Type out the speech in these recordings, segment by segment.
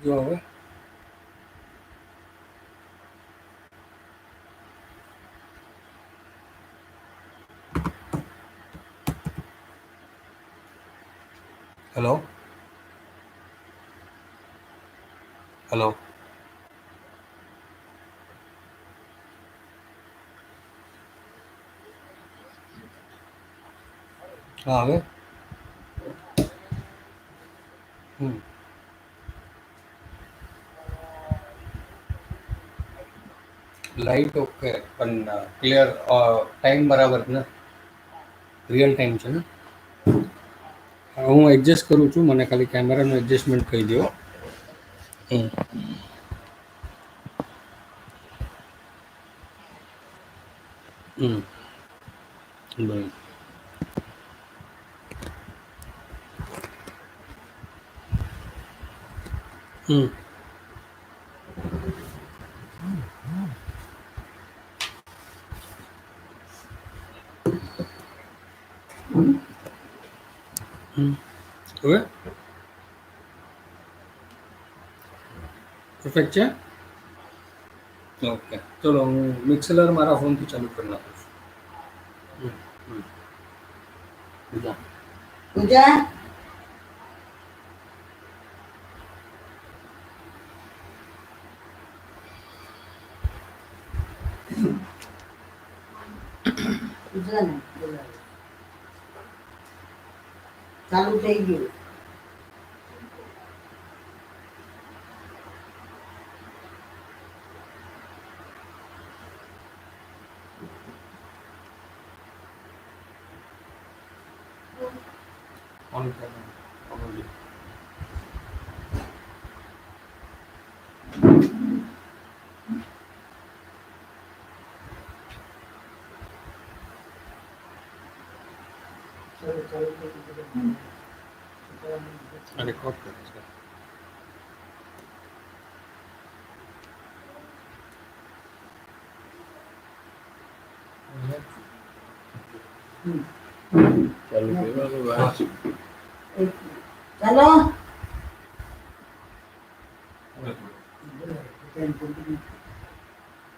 જો હવે hello hello હા હવે લાઈટ ઓકે પણ ક્લિયર ટાઈમ બરાબર ને રિયલ ટાઈમ છે ને હું એડજસ્ટ કરું છું મને ખાલી કેમેરાનું એડજસ્ટમેન્ટ કહી દો હમ હમ બરાબર હમ હવે પરફેક્ટ છે ઓકે ચલો હું મિક્સલર મારા ફોનથી ચાલુ કરી નાખું છું પૂજા પૂજા પૂજા ને બોલાવે. ચાલુ થઈ ગયું. ઓન કરો ચાલુ ચાલુ થઈ ગયું. રેકોર્ડ કરે છે હમ. ચાલુ કર્યું વાત એક ચાલો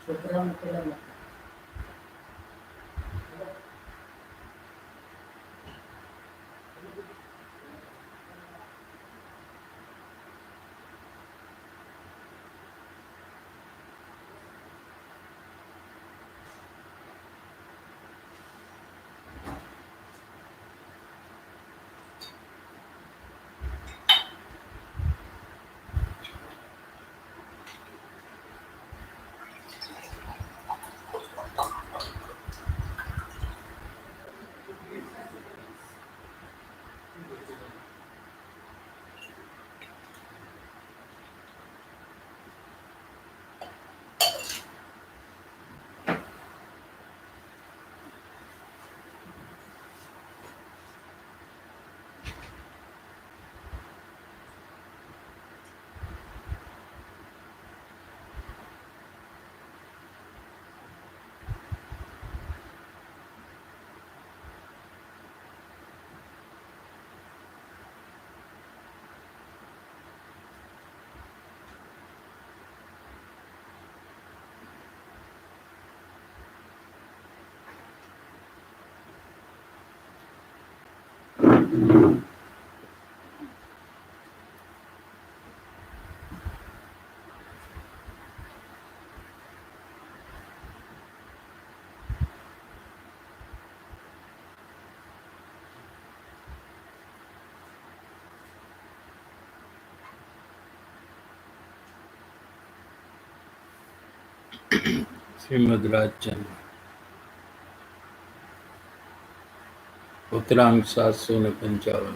છોકરાઓને પેલા શ્રીમદ રાજચંદ્ર ઉત્તરાંક 755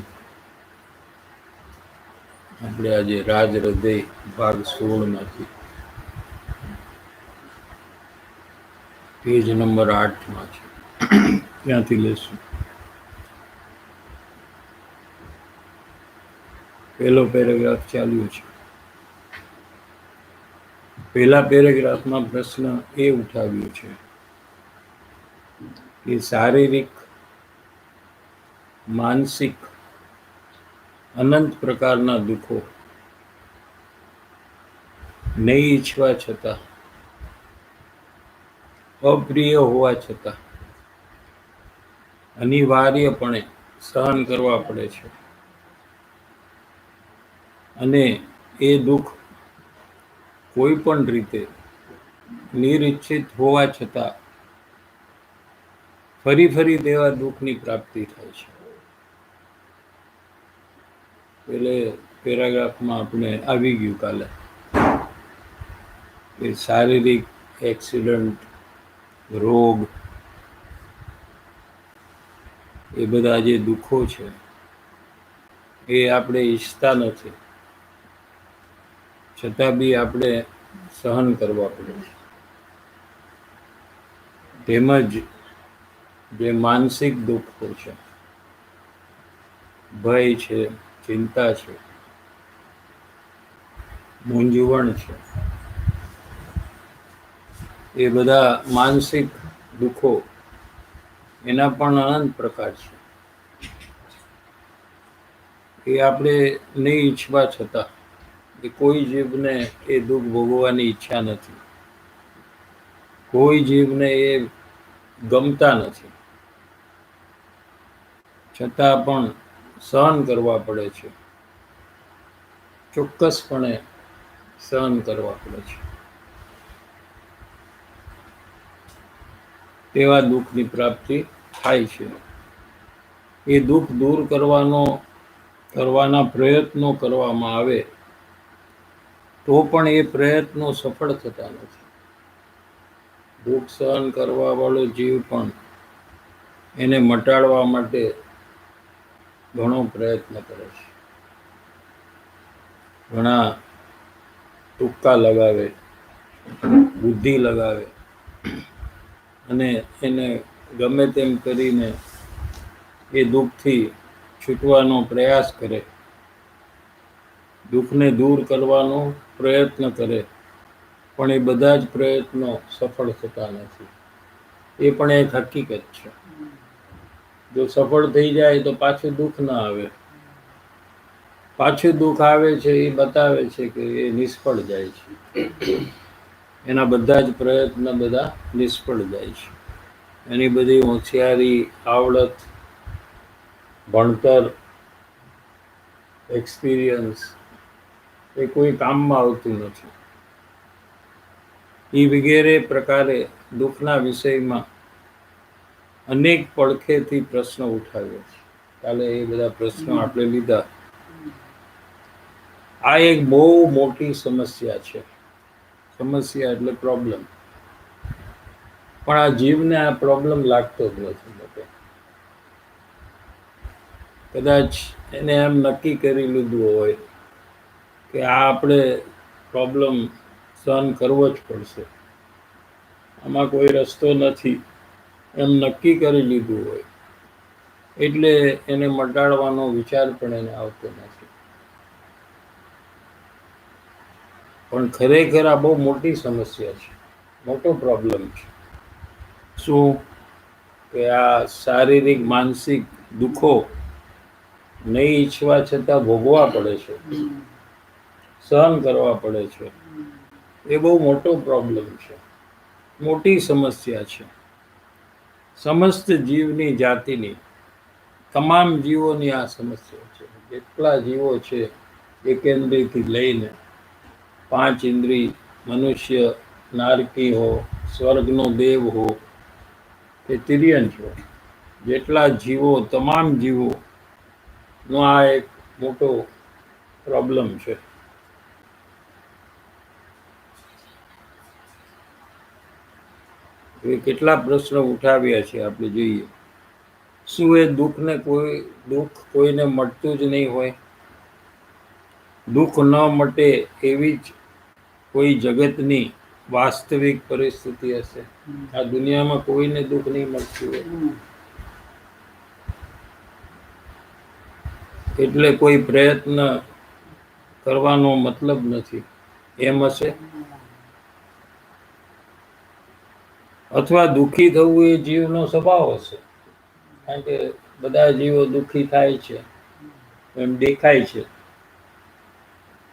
આપણે આજે રાજ હૃદય ભાગ 16 માંથી પેજ નંબર 8 માં છે ત્યાંથી લેશું પહેલો પેરેગ્રાફ ચાલ્યો છે પહેલા પેરેગ્રાફમાં પ્રશ્ન એ ઉઠાવ્યો છે કે શારીરિક માનસિક અનંત પ્રકારના દુઃખો નહીં ઈચ્છવા છતાં, અપ્રિય હોવા છતાં અનિવાર્યપણે સહન કરવા પડે છે. અને એ દુઃખ કોઈ પણ રીતે નિરીક્ષિત હોવા છતાં ફરી ફરી તેવા દુઃખની પ્રાપ્તિ થાય છે. એટલે પેરાગ્રાફમાં આપણે આવી ગયું કાલે કે શારીરિક એક્સિડન્ટ, રોગ, એ બધા જે દુઃખો છે એ આપણે ઈચ્છતા નથી, છતાં બી આપણે સહન કરવા પડે છે. તેમજ જે માનસિક દુઃખો છે, ભય છે, ચિંતા છે, મૂંઝવણ છે, એ બધા માનસિક દુઃખો એના પણ અનંત પ્રકાર છે. એ આપણે નહીં ઈચ્છવા છતાં એ કોઈ જીવને એ દુઃખ ભોગવવાની ઈચ્છા નથી, કોઈ જીવને એ ગમતા નથી, છતાં પણ સહન કરવા પડે છે, ચોક્કસપણે સહન કરવા પડે છે. તેવા દુઃખની પ્રાપ્તિ થાય છે. એ દુઃખ દૂર કરવાના પ્રયત્નો કરવામાં આવે તો પણ એ પ્રયત્નો સફળ થતા નથી. દુઃખ સહન કરવા વાળો જીવ પણ એને મટાડવા માટે ઘણો પ્રયત્ન કરે છે, ઘણા ટૂંકા લગાવે, બુદ્ધિ લગાવે અને એને ગમે તેમ કરીને એ દુઃખથી છૂટવાનો પ્રયાસ કરે, દુઃખને દૂર કરવાનો પ્રયત્ન કરે, પણ એ બધા જ પ્રયત્નો સફળ થતા નથી. એ પણ એક હકીકત છે. જો સફળ થઈ જાય તો પાછું દુઃખ ના આવે. પાછું દુઃખ આવે છે એ બતાવે છે કે એ નિષ્ફળ જાય છે, એના બધા જ પ્રયત્ન બધા નિષ્ફળ જાય છે. એની બધી હોશિયારી, આવડત, ભણતર, એક્સપિરિયન્સ એ કોઈ કામમાં આવતું નથી. એ વગેરે પ્રકારે દુઃખના વિષયમાં અનેક પડખેથી પ્રશ્નો ઉઠાવ્યો છે. કાલે એ બધા પ્રશ્નો આપણે લીધા. આ એક બહુ મોટી સમસ્યા છે. સમસ્યા એટલે પ્રોબ્લેમ. પણ આ જીવને આ પ્રોબ્લેમ લાગતો જ નથી મોટો. કદાચ એને એમ નક્કી કરી લીધું હોય કે આ આપણે પ્રોબ્લેમ સહન કરવો જ પડશે, આમાં કોઈ રસ્તો નથી, એમ નક્કી કરી લીધું હોય એટલે એને મટાડવાનો વિચાર પણ એને આવતો નથી. પણ ખરેખર આ બહુ મોટી સમસ્યા છે, મોટો પ્રોબ્લેમ છે. શું કે આ શારીરિક, માનસિક દુઃખો નહીં ઈચ્છવા છતાં ભોગવા પડે છે, સહન કરવા પડે છે. એ બહુ મોટો પ્રોબ્લેમ છે, મોટી સમસ્યા છે. સમસ્ત જીવની જાતિની, તમામ જીવોની આ સમસ્યા છે. જેટલા જીવો છે, એકેન્દ્રિયથી લઈને 5 ઇન્દ્રિય, મનુષ્ય, નારકી હો, સ્વર્ગનો દેવ હો કે તિર્યંચ હો, જેટલા જીવો, તમામ જીવો નો આ એક મોટો પ્રોબ્લેમ છે. એ કેટલા પ્રશ્નો ઉઠાવ્યા છે આપણે જોઈએ. શું એ દુઃખ કોઈને મળતું જ નહીં હોય? દુઃખ ન મટે એવી જ કોઈ જગતની વાસ્તવિક પરિસ્થિતિ હશે? આ દુનિયામાં કોઈને દુઃખ નહીં મળતું હોય એટલે કોઈ પ્રયત્ન કરવાનો મતલબ નથી, એમ હશે? અથવા દુઃખી થવું એ જીવનો સ્વભાવ હશે, કારણ કે બધા જીવો દુઃખી થાય છે એમ દેખાય છે.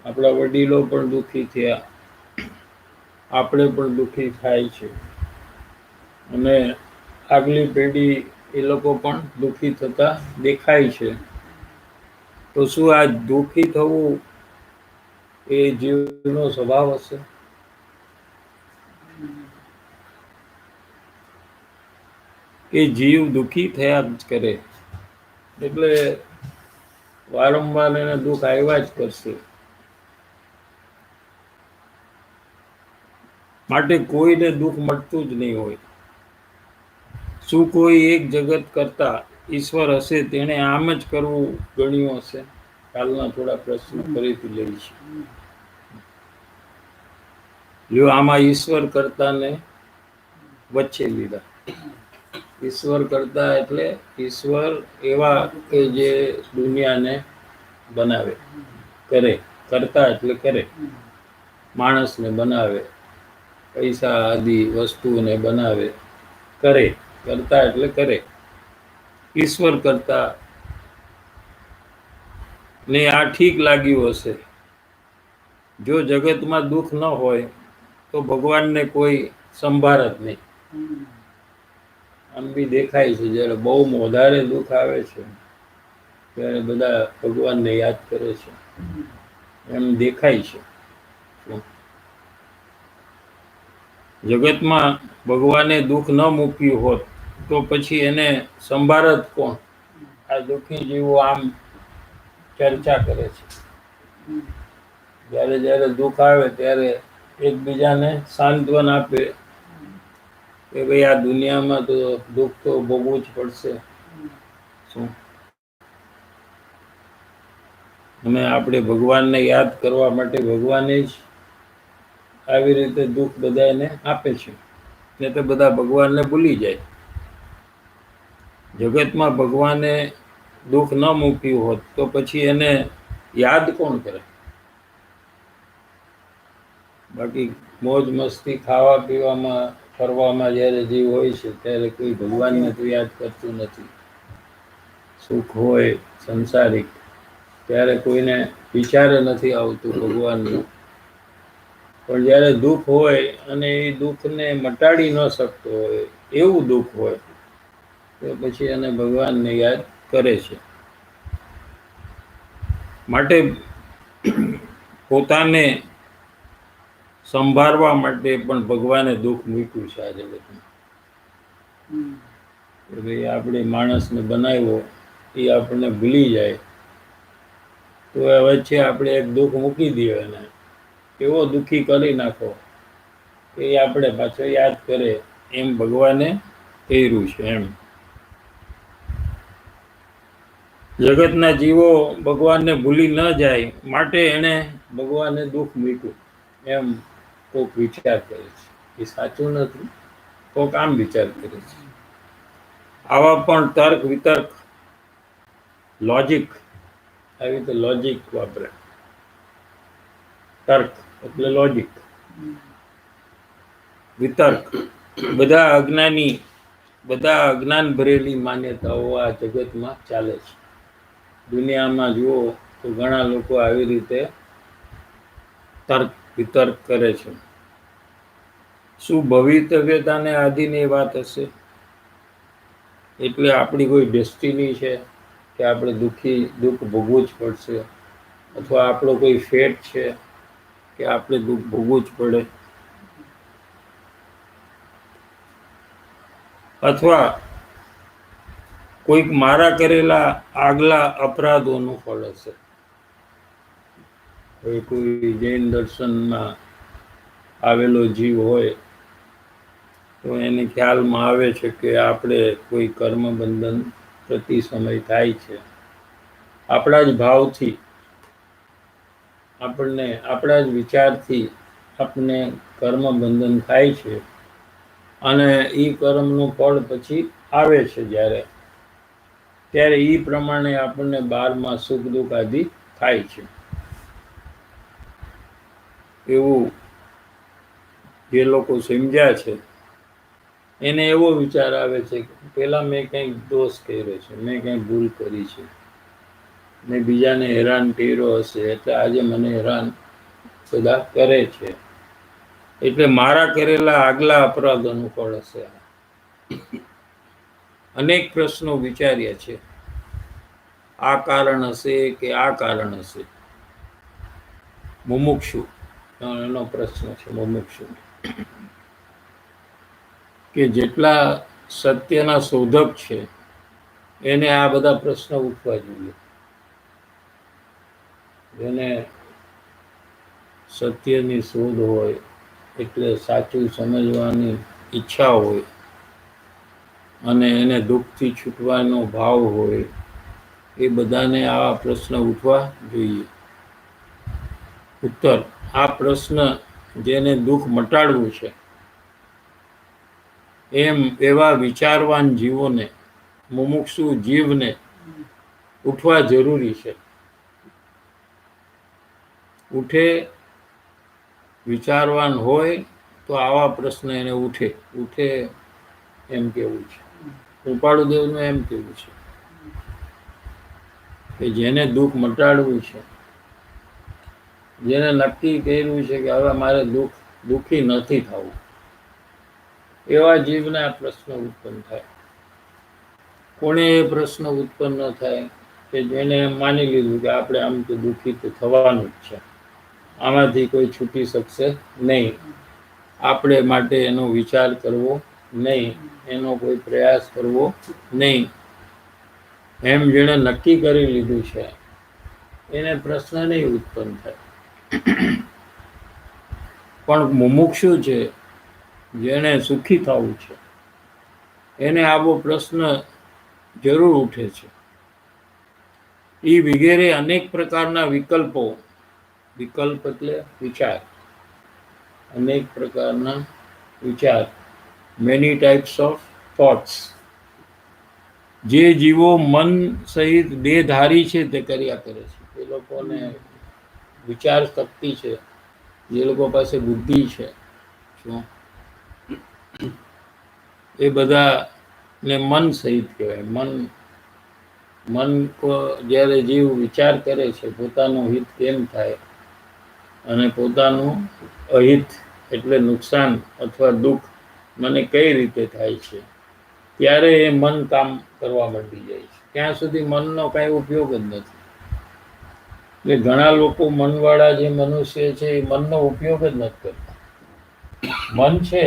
આપણા વડીલો પણ દુઃખી થયા, આપણે પણ દુઃખી થાય છે અને આગલી પેઢી એ લોકો પણ દુઃખી થતા દેખાય છે. તો શું આ દુઃખી થવું એ જીવનો સ્વભાવ હશે? કે જીવ દુઃખી થયા જ કરે, એટલે વારંવાર એને દુઃખ આવ્યા જ કરશે. માટે કોઈને દુઃખ મળતું જ નહીં હોય. શું કોઈ એક જગત કરતા ઈશ્વર હશે તેણે આમ જ કરવું ગણ્યું હશે? કાલના થોડા પ્રશ્નો ફરીથી લઈશ. જો આમાં ઈશ્વર કરતાને વચ્ચે લીધા. ઈશ્વર કરતા એટલે ઈશ્વર એવા કે જે દુનિયાને બનાવે, કરે. કરતા એટલે કરે, માણસને બનાવે, પૈસા આદિ વસ્તુને બનાવે, કરે. કરતા એટલે કરે. ઈશ્વર કરતા ને આ ઠીક લાગ્યું હશે. જો જગતમાં દુઃખ ન હોય તો ભગવાનને કોઈ સંભાળ જ નહીં. આમ બી દેખાય છે જ્યારે બહુ વધારે દુઃખ આવે છે ત્યારે બધા ભગવાનને યાદ કરે છે, એમ દેખાય છે. જગતમાં ભગવાને દુઃખ ન મૂક્યું હોત તો પછી એને સંભાળત કોણ? આ દુઃખી જીવો આમ ચર્ચા કરે છે. જ્યારે જ્યારે દુઃખ આવે ત્યારે એકબીજાને સાંત્વન આપે કે ભાઈ આ દુનિયામાં તો દુઃખ તો ભોગવવું જ પડશે. શું? અને આપણે ભગવાનને યાદ કરવા માટે ભગવાને જ આવી રીતે દુઃખ બધાને આપે છે, ને તો બધા ભગવાનને ભૂલી જાય. જગતમાં ભગવાને દુઃખ ન મૂક્યું હોત તો પછી એને યાદ કોણ કરે? બાકી મોજ મસ્તી ખાવા પીવામાં ફરવામાં જ્યારે જીવ હોય છે ત્યારે કોઈ ભગવાનને તો યાદ કરતું નથી. સુખ હોય સંસારિક ત્યારે કોઈને વિચારે નથી આવતું ભગવાનનું. પણ જ્યારે દુઃખ હોય અને એ દુઃખને મટાડી ન શકતો હોય એવું દુઃખ હોય તો પછી એને ભગવાનને યાદ કરે છે. માટે પોતાને સંભાળવા માટે પણ ભગવાને દુઃખ મૂક્યું છે આ જગતમાં. ભાઈ આપણે માણસને બનાવ્યો એ આપણને ભૂલી જાય તો વચ્ચે આપણે એક દુઃખ મૂકી દઈએ એને, એવો દુઃખી કરી નાખો કે એ આપણે પાછો યાદ કરે, એમ ભગવાને કર્યું છે. એમ જગતના જીવો ભગવાનને ભૂલી ન જાય માટે એને ભગવાને દુઃખ મૂક્યું, એમ કોક વિચાર કરે છે. એ સાચું નથી, કોક આમ વિચાર કરે છે. આવા પણ તર્ક વિતર્ક, લોજિક, આવી રીતે લોજિક વાપરે. તર્ક એટલે લોજિક, વિતર્ક, બધા અજ્ઞાની, બધા અજ્ઞાન ભરેલી માન્યતાઓ આ જગતમાં ચાલે છે. દુનિયામાં જુઓ તો ઘણા લોકો આવી રીતે તર્ક વિતર્ક કરે છે. શું ભવિતવ્યતાને આધીન એ વાત હશે? એટલે આપણી કોઈ ડેસ્ટિની છે કે આપણે દુઃખ ભોગવવું જ પડશે, અથવા આપણો કોઈ ફેટ છે કે આપણે દુઃખ ભોગવવું જ પડે, અથવા કોઈક મારા કરેલા આગલા અપરાધોનું ફળ હશે. હવે કોઈ જૈન દર્શનમાં આવેલો જીવ હોય તો એને ખ્યાલમાં આવે છે કે આપણે કોઈ કર્મ બંધન પ્રતિ સમય થાય છે. આપણા જ ભાવથી, આપણને આપણા જ વિચારથી આપણને કર્મ બંધન થાય છે અને એ કર્મનું ફળ પછી આવે છે ત્યારે એ પ્રમાણે આપણને 12માં સુખ દુઃખ આદિ થાય છે. એવું જે લોકો સમજ્યા છે એને એવો વિચાર આવે છે કે પેલા મેં કંઈક દોષ કર્યો છે, મેં કંઈક ભૂલ કરી છે, મેં બીજાને હેરાન કર્યો હશે એટલે આજે મને હેરાન બધા કરે છે. એટલે મારા કરેલા આગલા અપરાધોનું ફળ હશે. અનેક પ્રશ્નો વિચાર્યા છે, આ કારણ હશે કે આ કારણ હશે. મુમુક્ષુ એનો પ્રશ્ન છે. મુમુક્ષુ કે જેટલા સત્યના શોધક છે એને આ બધા પ્રશ્ન ઉઠવા જોઈએ. જેને સત્યની શોધ હોય, એટલે સાચું સમજવાની ઈચ્છા હોય અને એને દુઃખથી છૂટવાનો ભાવ હોય, એ બધાને આવા પ્રશ્ન ઉઠવા જોઈએ. ઉત્તર: આ પ્રશ્ન જેને દુઃખ મટાડવું છે એવા વિચારવાન જીવોને, મુમુક્ષુ જીવને ઉઠવા જરૂરી છે. ઉઠે, વિચારવાન હોય તો આવા પ્રશ્ન એને ઉઠે એમ કેવું છે. કૃપાળુદેવનું એમ કેવું છે કે જેને દુઃખ મટાડવું છે, જેને નક્કી કર્યું છે કે હવે મારે દુઃખી નથી થવું, એવા જીવને આ પ્રશ્ન ઉત્પન્ન થાય. કોને એ પ્રશ્ન ઉત્પન્ન ન થાય? કે જેને એમ માની લીધું કે આપણે આમ તો દુઃખી તો થવાનું જ છે, આમાંથી કોઈ છૂટી શકશે નહીં, આપણે માટે એનો વિચાર કરવો નહીં, એનો કોઈ પ્રયાસ કરવો નહીં, એમ જેણે નક્કી કરી લીધું છે એને પ્રશ્ન નહીં ઉત્પન્ન થાય. પણ મુમુક્ષુ છે, જેણે સુખી થવું છે, એને આવો પ્રશ્ન જરૂર ઉઠે છે. એ વગેરે અનેક પ્રકારના વિકલ્પ એટલે વિચાર, અનેક પ્રકારના વિચાર, મેની ટાઈપ્સ ઓફ થોટ્સ, જે જીવો મન સહિત દેહધારી છે તે કર્યા કરે છે. એ લોકોને વિચાર શક્તિ છે, જે લોકો પાસે બુદ્ધિ છે, શું એ બધાને મન સહિત કહેવાય. મન જ્યારે જીવ વિચાર કરે છે પોતાનું હિત કેમ થાય અને પોતાનું અહિત એટલે નુકસાન અથવા દુઃખ મને કઈ રીતે થાય છે, ત્યારે એ મન કામ કરવા માંડી જાય છે. ત્યાં સુધી મનનો કાંઈ ઉપયોગ જ નથી. એટલે ઘણા લોકો મનવાળા જે મનુષ્ય છે એ મનનો ઉપયોગ જ નથી કરતા. મન છે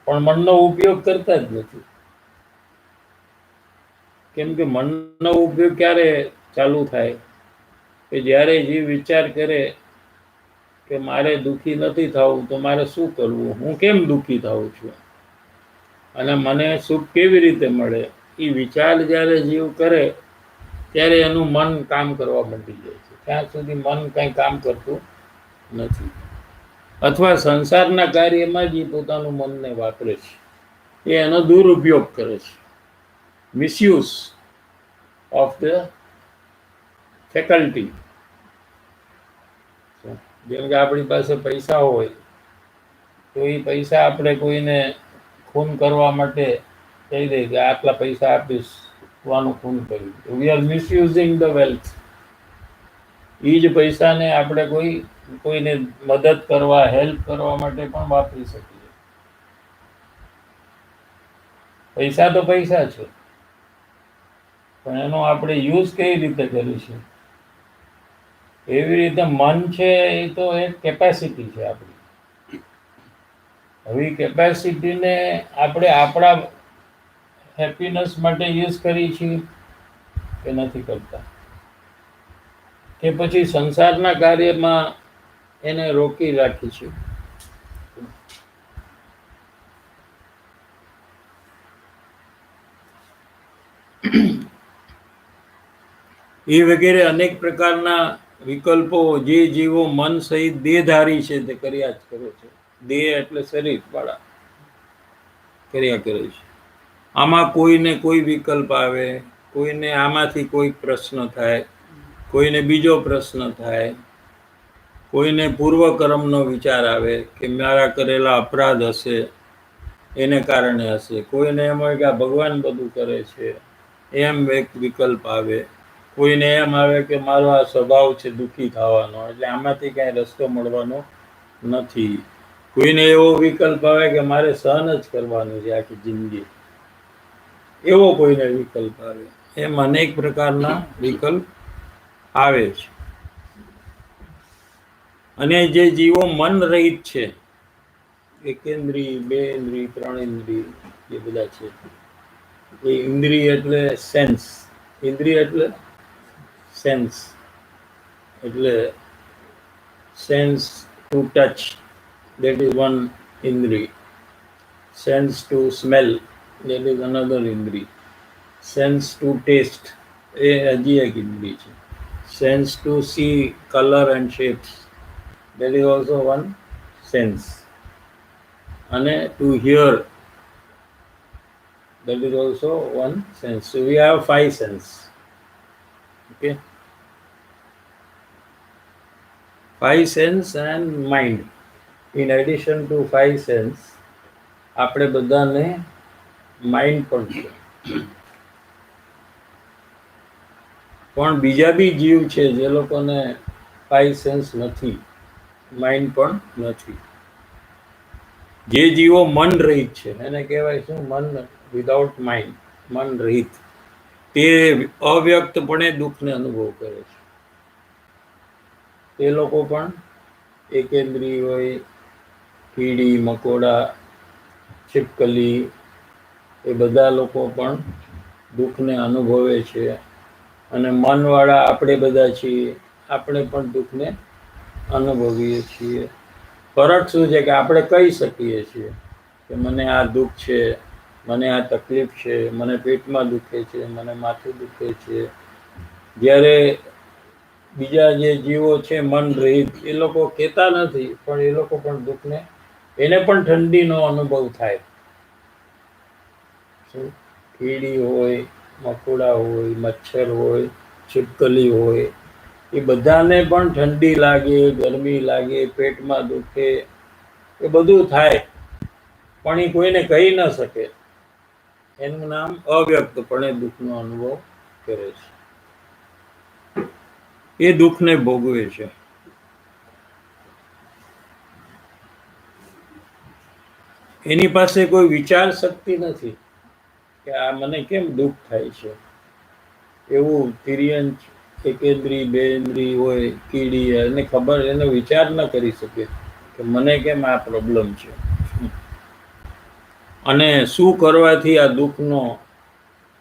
પણ મનનો ઉપયોગ કરતા જ નથી. કેમ કે મનનો ઉપયોગ ક્યારે ચાલુ થાય? કે જ્યારે જીવ વિચાર કરે કે મારે દુઃખી નથી થવું, તો મારે શું કરવું, હું કેમ દુઃખી થાઉં છું અને મને સુખ કેવી રીતે મળે, એ વિચાર જ્યારે જીવ કરે ત્યારે એનું મન કામ કરવા માંડી જાય છે. ત્યાં સુધી મન કંઈ કામ કરતું નથી, અથવા સંસારના કાર્યમાં જ પોતાનું મનને વાપરે છે, એ એનો દુરુપયોગ કરે છે. Misuse of the faculty. જેમ કે આપણી પાસે પૈસા હોય તો એ પૈસા આપણે કોઈને ખૂન કરવા માટે કહી દઈએ કે આટલા પૈસા આપીશ, વાનું ખૂન કર્યું. We are misusing the wealth. એ જ પૈસાને આપણે કોઈને મદદ કરવા, હેલ્પ કરવા માટે પણ વાપરી શકીએ. પૈસા તો પૈસા છે, પણ એનો આપણે યુઝ કઈ રીતે કરીશું? એવી રીતે મન છે એ તો એક કેપેસિટી છે આપણી. હવે કેપેસિટીને આપણે આપણા હેપીનેસ માટે યુઝ કરીએ છીએ કે નથી કરતા? કે પછી સંસારના કાર્યમાં એને રોકી રાખી છે? એ વગેરે અનેક પ્રકારના વિકલ્પો જે જીવો મન સહિત દેહધારી છે તે કર્યા જ કરે છે. દેહ એટલે શરીર વાળા કર્યા કરે છે. આમાં કોઈને કોઈ વિકલ્પ આવે, કોઈને આમાંથી કોઈ પ્રશ્ન થાય, કોઈને બીજો પ્રશ્ન થાય, કોઈને પૂર્વકર્મનો વિચાર આવે કે મારા કરેલા અપરાધ હશે એને કારણે હશે, કોઈને એમ હોય કે આ ભગવાન બધું કરે છે એમ એક વિકલ્પ આવે, કોઈને એમ આવે કે મારો આ સ્વભાવ છે દુઃખી થવાનો, એટલે આમાંથી કાંઈ રસ્તો મળવાનો નથી. કોઈને એવો વિકલ્પ આવે કે મારે સહન જ કરવાનું છે આખી જિંદગી, એવો કોઈને વિકલ્પ આવે. એમ અનેક પ્રકારના વિકલ્પ આવે છે. અને જે જીવો મન રહિત છે, એકેન્દ્રિય, બે ઇન્દ્રિય, ત્રણ ઇન્દ્રિય, એ બધા છે. એ ઇન્દ્રિય એટલે સેન્સ, ઇન્દ્રિય એટલે સેન્સ, એટલે sense two touch, that is one indri. Sense to smell, that is another indri. Sense to taste, એ હજી એક ઇન્દ્રિય છે. Sense to see color and shapes, that is also one sense. અને to hear, that is also one sense. So we have 5 sense. Okay, 5 sense and mind. In addition to 5 sense, આપણે બધાને mind પણ છે. પણ બીજા બી જીવ છે જે લોકોને 5 સેન્સ નથી, માઇન્ડ પણ નથી. જે જીવો મન રહિત છે એને કહેવાય શું? મન વિધાઉટ માઇન્ડ, મન રહિત. તે અવ્યક્તપણે દુઃખને અનુભવ કરે છે. તે લોકો પણ એકેન્દ્રિય હોય, કીડી, મકોડા, छिपकली, એ બધા લોકો પણ દુઃખને અનુભવે છે. અને મનવાળા આપણે બધા છીએ, આપણે પણ દુઃખને અનુભવીએ છીએ. ફરક શું છે કે આપણે કહી શકીએ છીએ કે મને આ દુઃખ છે, મને આ તકલીફ છે, મને પેટમાં દુખે છે, મને માથું દુખે છે. જ્યારે બીજા જે જીવો છે મન રહિત, એ લોકો કહેતા નથી, પણ એ લોકો પણ દુઃખને, એને પણ ઠંડીનો અનુભવ થાય. કીડી હોય, મકોડા હોય, મચ્છર હોય, छिपकली હોય, એ બધાને પણ ઠંડી લાગે, ગરમી લાગે, પેટમાં દુખે, એ બધું થાય, પણ એ કોઈને કહી ન શકે. એનું નામ અવ્યક્તપણે દુઃખનો અનુભવ કરે છે, એ દુઃખને ભોગવે છે. એની પાસે કોઈ વિચાર શક્તિ નથી કે આ મને કેમ દુઃખ થાય છે. એવું તિર્યંચ, એકેન્દ્રિય, બે ઇન્દ્રિય હોય, કીડી, એને ખબર, એને વિચાર ન કરી શકે કે મને કેમ આ પ્રોબ્લેમ છે અને શું કરવાથી આ દુઃખનો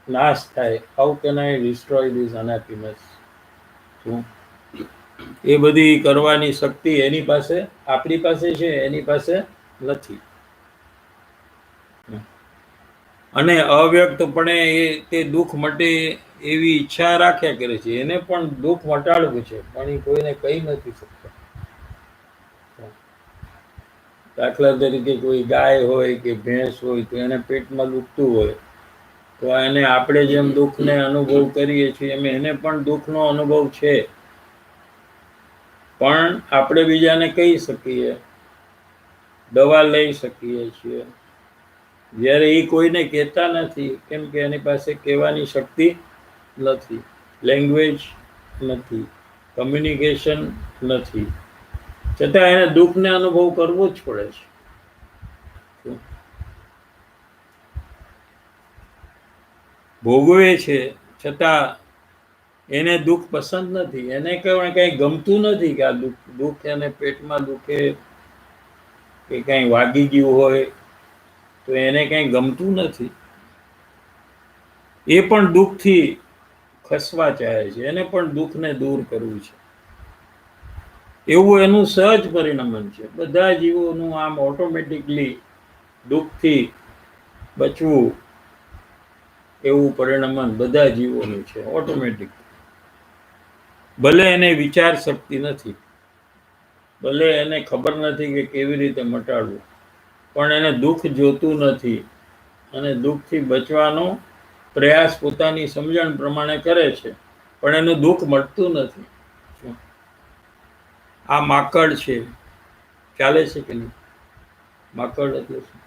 નાશ થાય. How can I destroy this unhappiness? એ બધી કરવાની શક્તિ એની પાસે, આપણી પાસે છે, એની પાસે નથી. અને અવ્યક્તપણે એ તે દુઃખ મટે એવી ઈચ્છા રાખ્યા કરે છે. એને પણ દુઃખ મટાડવું છે, પણ એ કોઈને કહી નથી શકતા. દાખલા તરીકે કોઈ ગાય હોય કે ભેંસ હોય, તો એને પેટમાં દુખતું હોય, તો એને આપણે જેમ દુઃખને અનુભવ કરીએ છીએ એમ એને પણ દુઃખનો અનુભવ છે, પણ આપણે બીજાને કહી શકીએ, દવા લઈ શકીએ છીએ. જ્યારે એ કોઈને કહેતા નથી, કેમ કે એની પાસે કહેવાની શક્તિ નથી, લેંગ્વેજ નથી, કમ્યુનિકેશન નથી, છતાં એને દુઃખને અનુભવ કરવો જ પડે છે. ભોગવે છે, છતાં એને દુઃખ પસંદ નથી. એને કંઈ ગમતું નથી કે આ દુઃખ એને પેટમાં દુખે કે કંઈ વાગી ગયું હોય તો એને કંઈ ગમતું નથી. એ પણ દુઃખથી ખસવા ચાહે છે, એને પણ દુઃખને દૂર કરવું છે. એવું એનું સહજ પરિણમન છે. બધા જીવોનું આમ ઓટોમેટિકલી દુઃખથી બચવું એવું પરિણમન બધા જીવોનું છે, ઓટોમેટિક. ભલે એને વિચાર શક્તિ નથી, ભલે એને ખબર નથી કે કેવી રીતે મટાડવું, પણ એને દુઃખ જોતું નથી અને દુઃખથી બચવાનો પ્રયાસ પોતાની સમજણ પ્રમાણે કરે છે, પણ એનું દુઃખ મળતું નથી. આ માકડ છે, ચાલે છે કે નહીં? માકડ એટલે શું?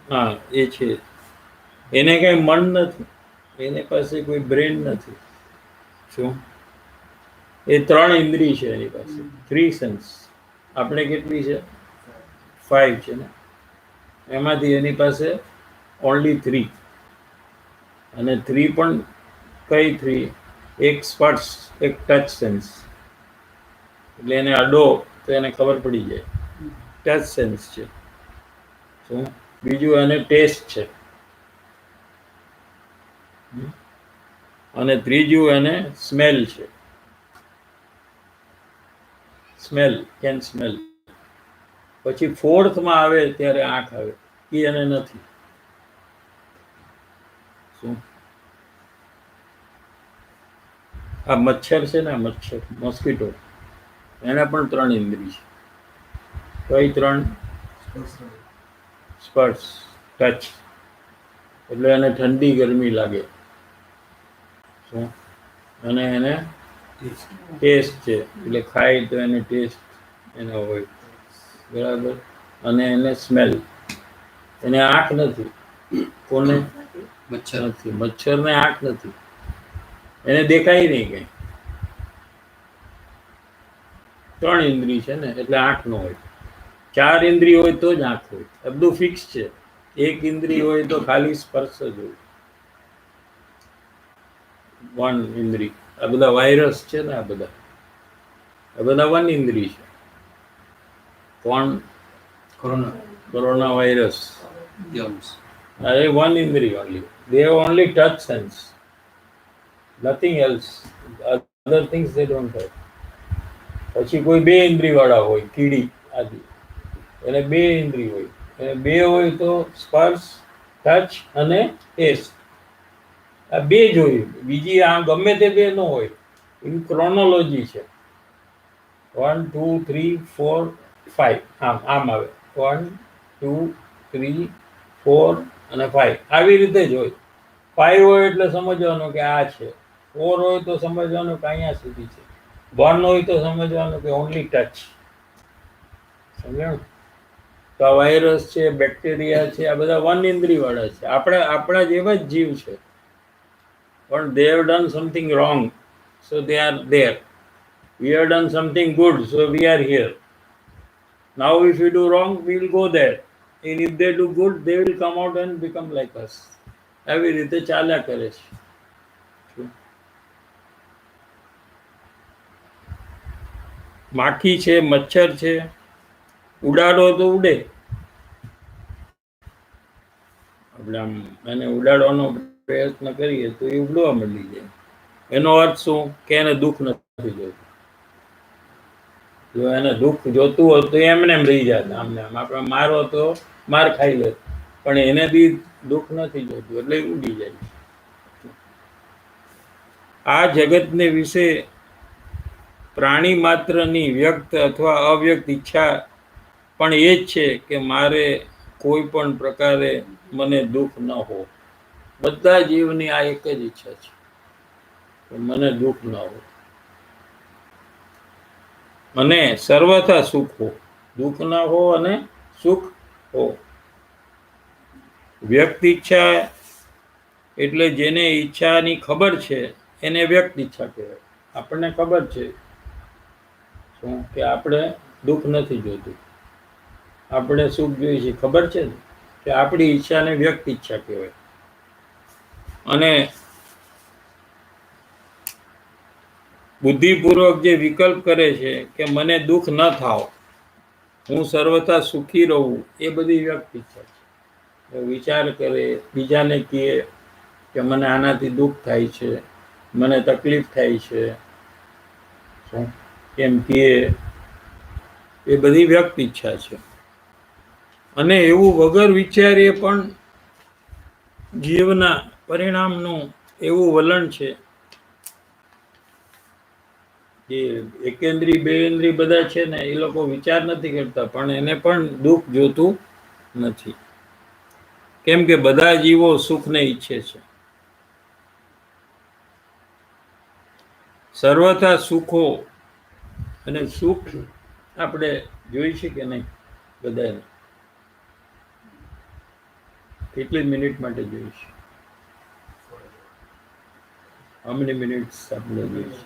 હા, એ છે. એને કઈ મન નથી, એની પાસે કોઈ બ્રેન નથી. શું એ 3 ઇન્દ્રિય છે એની પાસે, 3 સેન્સ. આપણે કેટલી છે? 5 છે ને. એમાંથી એની પાસે ઓનલી 3. અને 3 પણ કઈ 3? એક સ્પર્શ, એક ટચ સેન્સ. એટલે એને અડો તો એને ખબર પડી જાય, ટચ સેન્સ છે. શું બીજું? એને ટેસ્ટ છે. અને ત્રીજું એને સ્મેલ છે. Smell, can smell. પછી ફોર્થમાં આવે ત્યારે આંખ આવે, એ એને નથી. શું? આ મચ્છર છે ને, મચ્છર, મોસ્કીટો, એને પણ 3 ઇન્દ્રિય છે. કઈ 3? સ્પર્શ, ટચ. એટલે એને ઠંડી ગરમી લાગે. શું? અને એને ટેસ્ટ છે, એટલે ખાય તો એને ટેસ્ટ એનો હોય, બરાબર. અને એને સ્મેલ. એને આંખ નથી. કોને? મચ્છર નથી. મચ્છરને આંખ નથી, એને દેખાય નહીં કઈ. 3 ઇન્દ્રિય છે ને, એટલે આંખ નો હોય. 4 ઇન્દ્રિય હોય તો જ આંખ હોય. આ બધું ફિક્સ છે. 1 ઇન્દ્રિય હોય તો ખાલી સ્પર્શ જ હોય. 1 ઇન્દ્રિય. આ બધા વાયરસ છે ને, આ બધા 1 ઇન્દ્રિય છે. કોણ? Corona virus. અરે 1 ઇન્દ્રિય only. They have only touch sense, nothing else. Other things they don't have. પછી કોઈ 2 ઇન્દ્રિય વાળા હોય, કીડી આદિ, એને 2 ઇન્દ્રિય હોય. એને 2 હોય તો સ્પર્શ, ટચ અને ટેસ્ટ. આ 2 જ હોય, બીજી આ ગમે તે 2 ન હોય. એવી ક્રોનોલોજી છે. 1 2 3 4 5. આમ આવે 1 2 3 4 અને 5. આવી રીતે જ હોય. 5 હોય એટલે સમજવાનું કે આ છે. 4 હોય તો સમજવાનું કે અહીંયા સુધી છે. 1 હોય તો સમજવાનું કે ઓનલી ટચ. સમજાણું? તો આ વાયરસ છે, બેક્ટેરિયા છે, આ બધા 1 ઇન્દ્રિય વાળા છે. આપણા જેવા જ જીવ છે, પણ they have done something wrong, so they are there. We have done something good, so we are here. Now if we do wrong, we will go there. And if they do good, they will come out and become like us. આવી રીતે ચાલ્યા કરે છે. માખી છે, મચ્છર છે, ઉડાડો તો ઉડે. આપણે આમ એને ઉડાડવાનો પ્રયત્ન કરીએ તો એ ઉડવા મળી જાય. એનો અર્થ શું? કે એને દુઃખ નથી જોતું. જો એને દુઃખ જોતું હોત તો એમને એમ રહી જાય. આમને આમ આપણે મારો તો માર ખાઈ લે, પણ એને બી દુઃખ નથી જોતું, એટલે ઉડી જાય. આ જગતને વિશે પ્રાણી માત્રની વ્યક્ત અથવા અવ્યક્ત ઈચ્છા પણ એ જ છે કે મારે કોઈ પણ પ્રકારે મને દુઃખ ન હો. બધા જીવની આ એક જ ઈચ્છા છે કે મને દુઃખ ન હો અને સર્વથા સુખ હો. દુઃખ ન હો અને સુખ હો. વ્યક્ત ઈચ્છા એટલે જેને ઈચ્છાની ખબર છે એને વ્યક્ત ઈચ્છા કહેવાય. આપણને ખબર છે શું કે આપણે દુઃખ નથી જોતું, આપણે સુખ જોઈએ છે, ખબર છે ને, કે આપણી ઈચ્છાને વ્યક્ત ઈચ્છા કહેવાય. અને બુદ્ધિપૂર્વક જે વિકલ્પ કરે છે કે મને દુઃખ ન થાવ, હું સર્વથા સુખી રહું, એ બધી વ્યક્ત ઈચ્છા છે. વિચાર કરે, બીજાને કહે કે મને આનાથી દુઃખ થાય છે, મને તકલીફ થાય છે, કેમ કહે, એ બધી વ્યક્ત ઈચ્છા છે. અને એવું વગર વિચારીએ પણ જીવના પરિણામનું એવું વલણ છે કે એકેન્દ્રિય બેન્દ્રિય બધા છે ને, એ લોકો વિચાર નથી કરતા, પણ એને પણ દુઃખ જોતું નથી. કેમ કે બધા જીવો સુખને ઈચ્છે છે. સર્વથા સુખો. અને સુખ આપણે જોઈ છે કે નહીં? બધાને કેટલી મિનિટ માટે જોઈ છે? how many minutes આપણે જોઈ છે?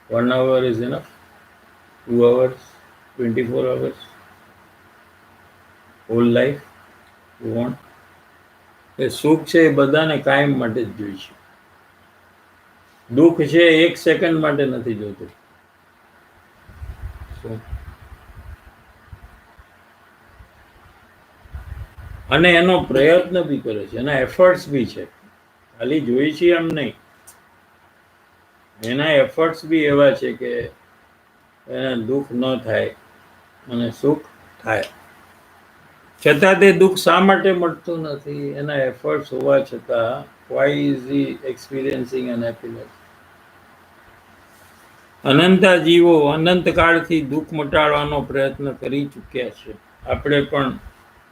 1 hour is enough, 2 hours, 24 hours, whole life you want. એ સુખ છે એ બધાને કાયમ માટે જ જોઈશે. દુઃખ છે 1 સેકન્ડ માટે નથી જોતું. શું? અને એનો પ્રયત્ન બી કરે છે, એના એફર્ટ્સ બી છે. ખાલી જોઈ છે એમ નહીં, એના એફર્ટ્સ બી એવા છે કે એને દુઃખ ન થાય અને સુખ થાય. છતાં તે દુઃખ શા માટે મળતું નથી? એના એફર્ટ્સ હોવા છતાં why is he experiencing unhappiness? Ananta જીવો અનંતકાળથી દુઃખ મટાડવાનો પ્રયત્ન કરી ચૂક્યા છે. આપણે પણ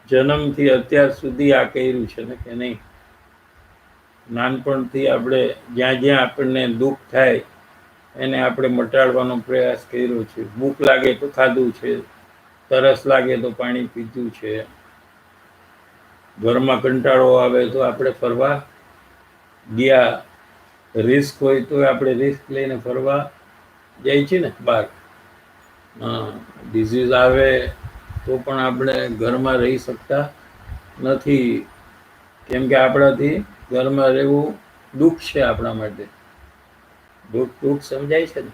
જન્મથી અત્યાર સુધી આ કર્યું છે ને કે નહીં? નાનપણથી આપણે જ્યાં જ્યાં આપણને દુઃખ થાય એને આપણે મટાડવાનો પ્રયાસ કર્યો છે. ભૂખ લાગે તો ખાધું છે, તરસ લાગે તો પાણી પીધું છે, ઘરમાં કંટાળો આવે તો આપણે ફરવા ગયા, રિસ્ક હોય તો આપણે રિસ્ક લઈને ફરવા જાય છે ને બહાર. ડિઝીઝ આવે તો પણ આપણે ઘરમાં રહી શકતા નથી, કેમ કે આપણાથી ઘરમાં રહેવું દુઃખ છે આપણા માટે. દુઃખ સમજાય છે ને?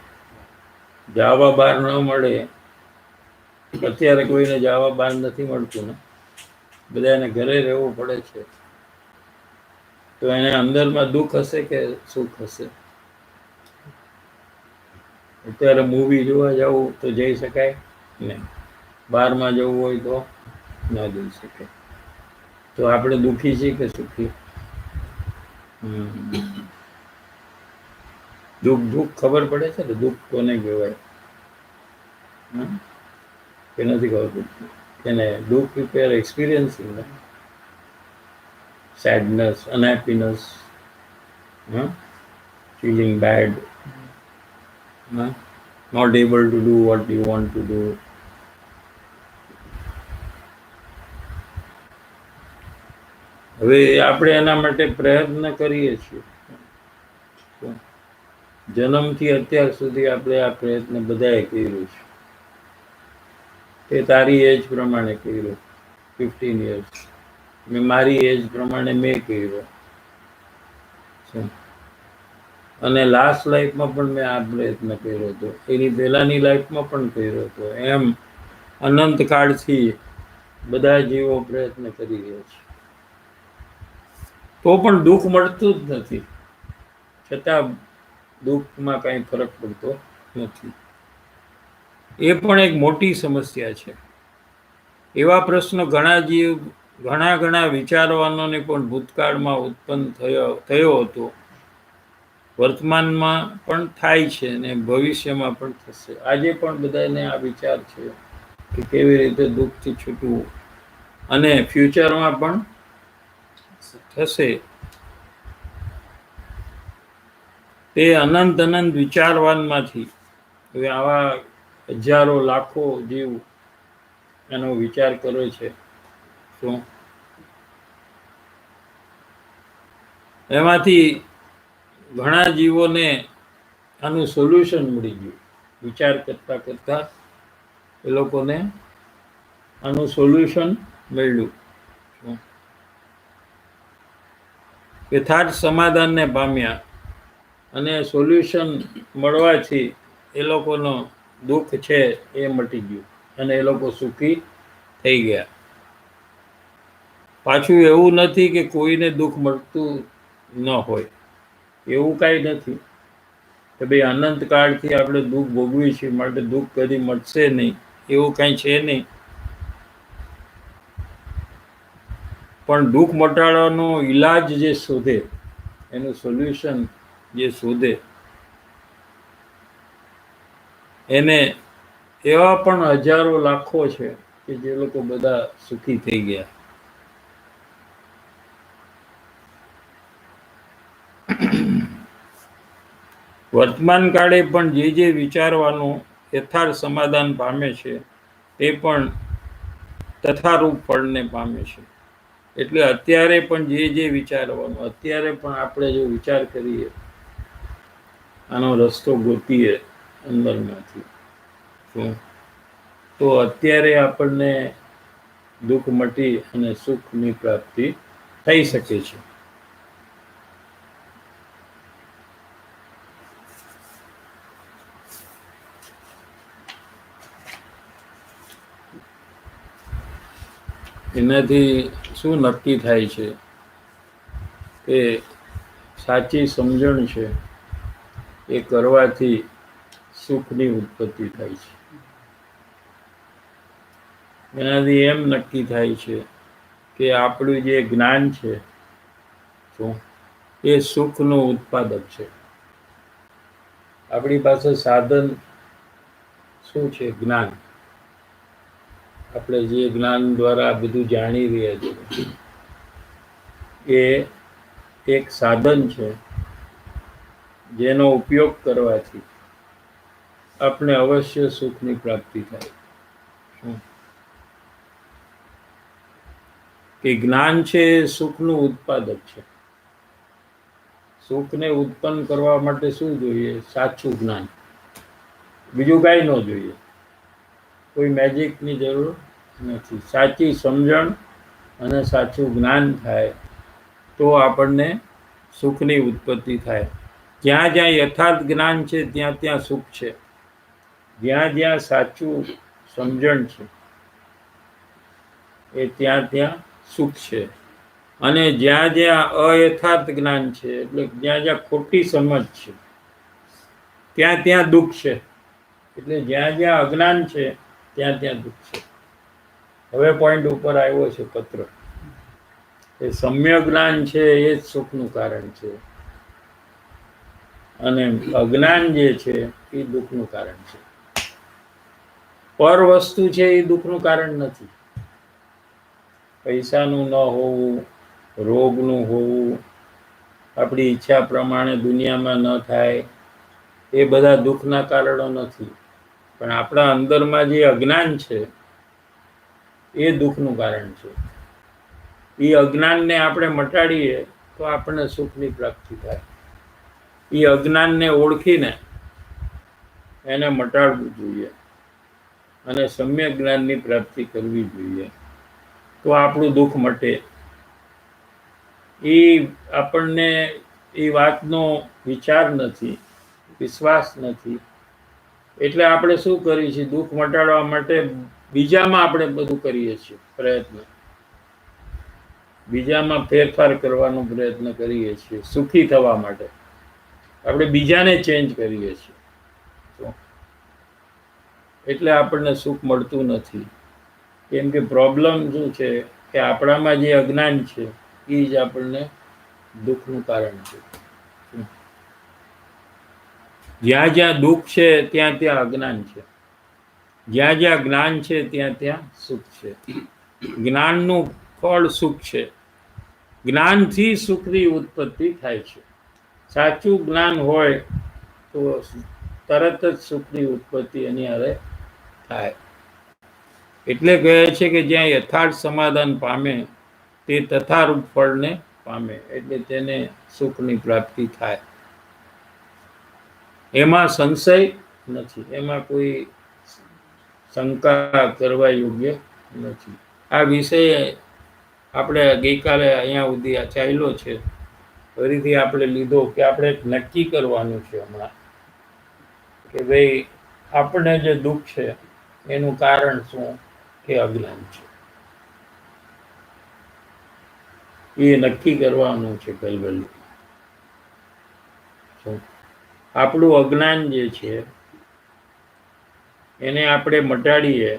જવા બહાર ન મળે. અત્યારે કોઈને જવા બહાર નથી મળતું ને, બધાને ઘરે રહેવું પડે છે. તો એને અંદરમાં દુઃખ હશે કે સુખ હશે? અત્યારે મૂવી જોવા જવું તો જઈ શકાય નહીં, બહારમાં જવું હોય તો ના જઈ શકે. તો આપણે દુઃખી છીએ કે સુખી? દુઃખ ખબર પડે છે ને? દુઃખ કોને કહેવાય કે નથી ખબર પડતી? એને દુઃખ we are experiencing sadness, unhappiness, feeling bad, not able to do what you want to do. હવે આપણે એના માટે પ્રયત્ન કરીએ છીએ. જન્મથી અત્યાર સુધી આપણે આ પ્રયત્ન બધાએ કર્યું છે. તે તારી એજ પ્રમાણે કર્યું, 15 years. મેં મારી એજ પ્રમાણે મેં કર્યો. અને લાસ્ટ લાઈફમાં પણ મેં આ પ્રયત્ન કર્યો હતો, એની પહેલાની લાઈફમાં પણ કર્યો હતો. એમ અનંતકાળથી બધા જીવો પ્રયત્ન કરી રહ્યા છે. તો પણ દુઃખ મળતું જ નથી, છતાં દુઃખમાં કાંઈ ફરક પડતો નથી. એ પણ એક મોટી સમસ્યા છે. એવા પ્રશ્નો ઘણા વિચારવાનોને પણ ભૂતકાળમાં ઉત્પન્ન થયો હતો, વર્તમાનમાં પણ થાય છે અને ભવિષ્યમાં પણ થશે. આજે પણ બધાને આ વિચાર છે કે કેવી રીતે દુઃખથી છૂટવું, અને ફ્યુચરમાં પણ થશે. તે અનંત વિચારવાનમાંથી હવે આવા હજારો લાખો જીવ એનો વિચાર કરે છે. શું એમાંથી ઘણા જીવોને આનું સોલ્યુશન મળી ગયું? વિચાર કરતા કરતા એ લોકોને આનું સોલ્યુશન મળ્યું. યથાર્થ સમાધાનને પામ્યા, અને સોલ્યુશન મળવાથી એ લોકોનો દુઃખ છે એ મટી ગયું અને એ લોકો સુખી થઈ ગયા. પાછું એવું નથી કે કોઈને દુઃખ મળતું ન હોય, એવું કાંઈ નથી કે ભાઈ અનંતકાળથી આપણે દુઃખ ભોગવીએ છીએ માટે દુઃખ કદી મળશે નહીં, એવું કાંઈ છે નહીં. પણ દુઃખ મટાડવાનો ઈલાજ જે શોધે, એનું સોલ્યુશન જે શોધે, એને એવા પણ હજારો લાખો છે કે જે લોકો બધા સુખી થઈ ગયા. વર્તમાન કાળે પણ જે વિચારવાનું યથાર્થ સમાધાન પામે છે તે પણ તથારૂપ ફળને પામે છે. એટલે અત્યારે પણ જે વિચારવાનું, અત્યારે પણ આપણે જો વિચાર કરીએ, આનો રસ્તો ગોતીએ અંદરમાંથી. શું? તો અત્યારે આપણને દુઃખ મટી અને સુખની પ્રાપ્તિ થઈ શકે છે. એનાથી શું નક્કી થાય છે કે સાચી સમજણ છે એ કરવાથી સુખની ઉત્પત્તિ થાય છે. એનાથી એમ નક્કી થાય છે કે આપણું જે જ્ઞાન છે શું એ સુખનું ઉત્પાદક છે. આપણી પાસે સાધન શું છે? જ્ઞાન. આપણે જે જ્ઞાન દ્વારા બધું જાણી રહ્યા છીએ એ એક સાધન છે જેનો ઉપયોગ કરવાથી આપણે અવશ્ય સુખની પ્રાપ્તિ થાય. કે જ્ઞાન છે એ સુખનું ઉત્પાદક છે. સુખને ઉત્પન્ન કરવા માટે શું જોઈએ? સાચું જ્ઞાન. બીજું કાંઈ ન જોઈએ. કોઈ મેજિકની જરૂર નથી. સાચી સમજણ અને સાચું જ્ઞાન થાય તો આપણને સુખની ઉત્પત્તિ થાય. જ્યાં જ્યાં યથાર્થ જ્ઞાન છે ત્યાં ત્યાં સુખ છે. જ્યાં જ્યાં સાચું સમજણ છે એ ત્યાં ત્યાં સુખ છે. અને જ્યાં જ્યાં અયથાર્થ જ્ઞાન છે એટલે જ્યાં જ્યાં ખોટી સમજ છે ત્યાં ત્યાં દુઃખ છે. એટલે જ્યાં જ્યાં અજ્ઞાન છે ત્યાં ત્યાં દુઃખ છે. હવે પોઈન્ટ ઉપર આવ્યો છે પત્ર. એ સમ્ય જ્ઞાન છે એ જ સુખનું કારણ છે અને અજ્ઞાન જે છે એ દુઃખનું કારણ છે. પર વસ્તુ છે એ દુઃખનું કારણ નથી. પૈસાનું ન હોવું, રોગનું હોવું, આપણી ઈચ્છા પ્રમાણે દુનિયામાં ન થાય એ બધા દુઃખના કારણો નથી. પણ આપણા અંદરમાં જે અજ્ઞાન છે એ દુઃખનું કારણ છે. એ અજ્ઞાનને આપણે મટાડીએ તો આપણને સુખની પ્રાપ્તિ થાય. એ અજ્ઞાનને ઓળખીને એને મટાડવું જોઈએ અને સમ્યક જ્ઞાનની પ્રાપ્તિ કરવી જોઈએ તો આપણું દુઃખ મટે. એ આપણને એ વાતનો વિચાર નથી, વિશ્વાસ નથી. એટલે આપણે શું કરીએ છીએ? દુઃખ મટાડવા માટે બીજામાં આપણે બધું કરીએ છીએ પ્રયત્ન. બીજામાં ફેરફાર કરવાનો પ્રયત્ન કરીએ છીએ સુખી થવા માટે. આપણે બીજાને ચેન્જ કરીએ છીએ એટલે આપણને સુખ મળતું નથી. કેમ કે પ્રોબ્લેમ શું છે કે આપણામાં જે અજ્ઞાન છે એ જ આપણને દુઃખનું કારણ છે. જ્યાં જ્યાં દુઃખ છે ત્યાં ત્યાં અજ્ઞાન છે. જ્યાં જ્યાં જ્ઞાન છે ત્યાં ત્યાં સુખ છે. જ્ઞાનનું ફળ સુખ છે. જ્ઞાનથી સુખની ઉત્પત્તિ થાય છે. સાચું જ્ઞાન હોય તો તરત જ સુખની ઉત્પત્તિ એની હારે થાય. એટલે કહે છે કે જ્યાં યથાર્થ સમાધાન પામે તે તથારૂપ ફળને પામે. એટલે તેને સુખની પ્રાપ્તિ થાય. એમાં સંશય નથી. એમાં કોઈ શંકા કરવા યોગ્ય નથી. આ વિષય આપણે ગઈકાલે અહીંયા સુધી ચાલ્યો છે. ફરીથી આપણે લીધો કે આપણે નક્કી કરવાનું છે હમણાં કે ભાઈ આપણને જે દુઃખ છે એનું કારણ શું? કે અજ્ઞાન છે. એ નક્કી કરવાનું છે પહેલું. આપણું અજ્ઞાન જે છે એને આપણે મટાડીએ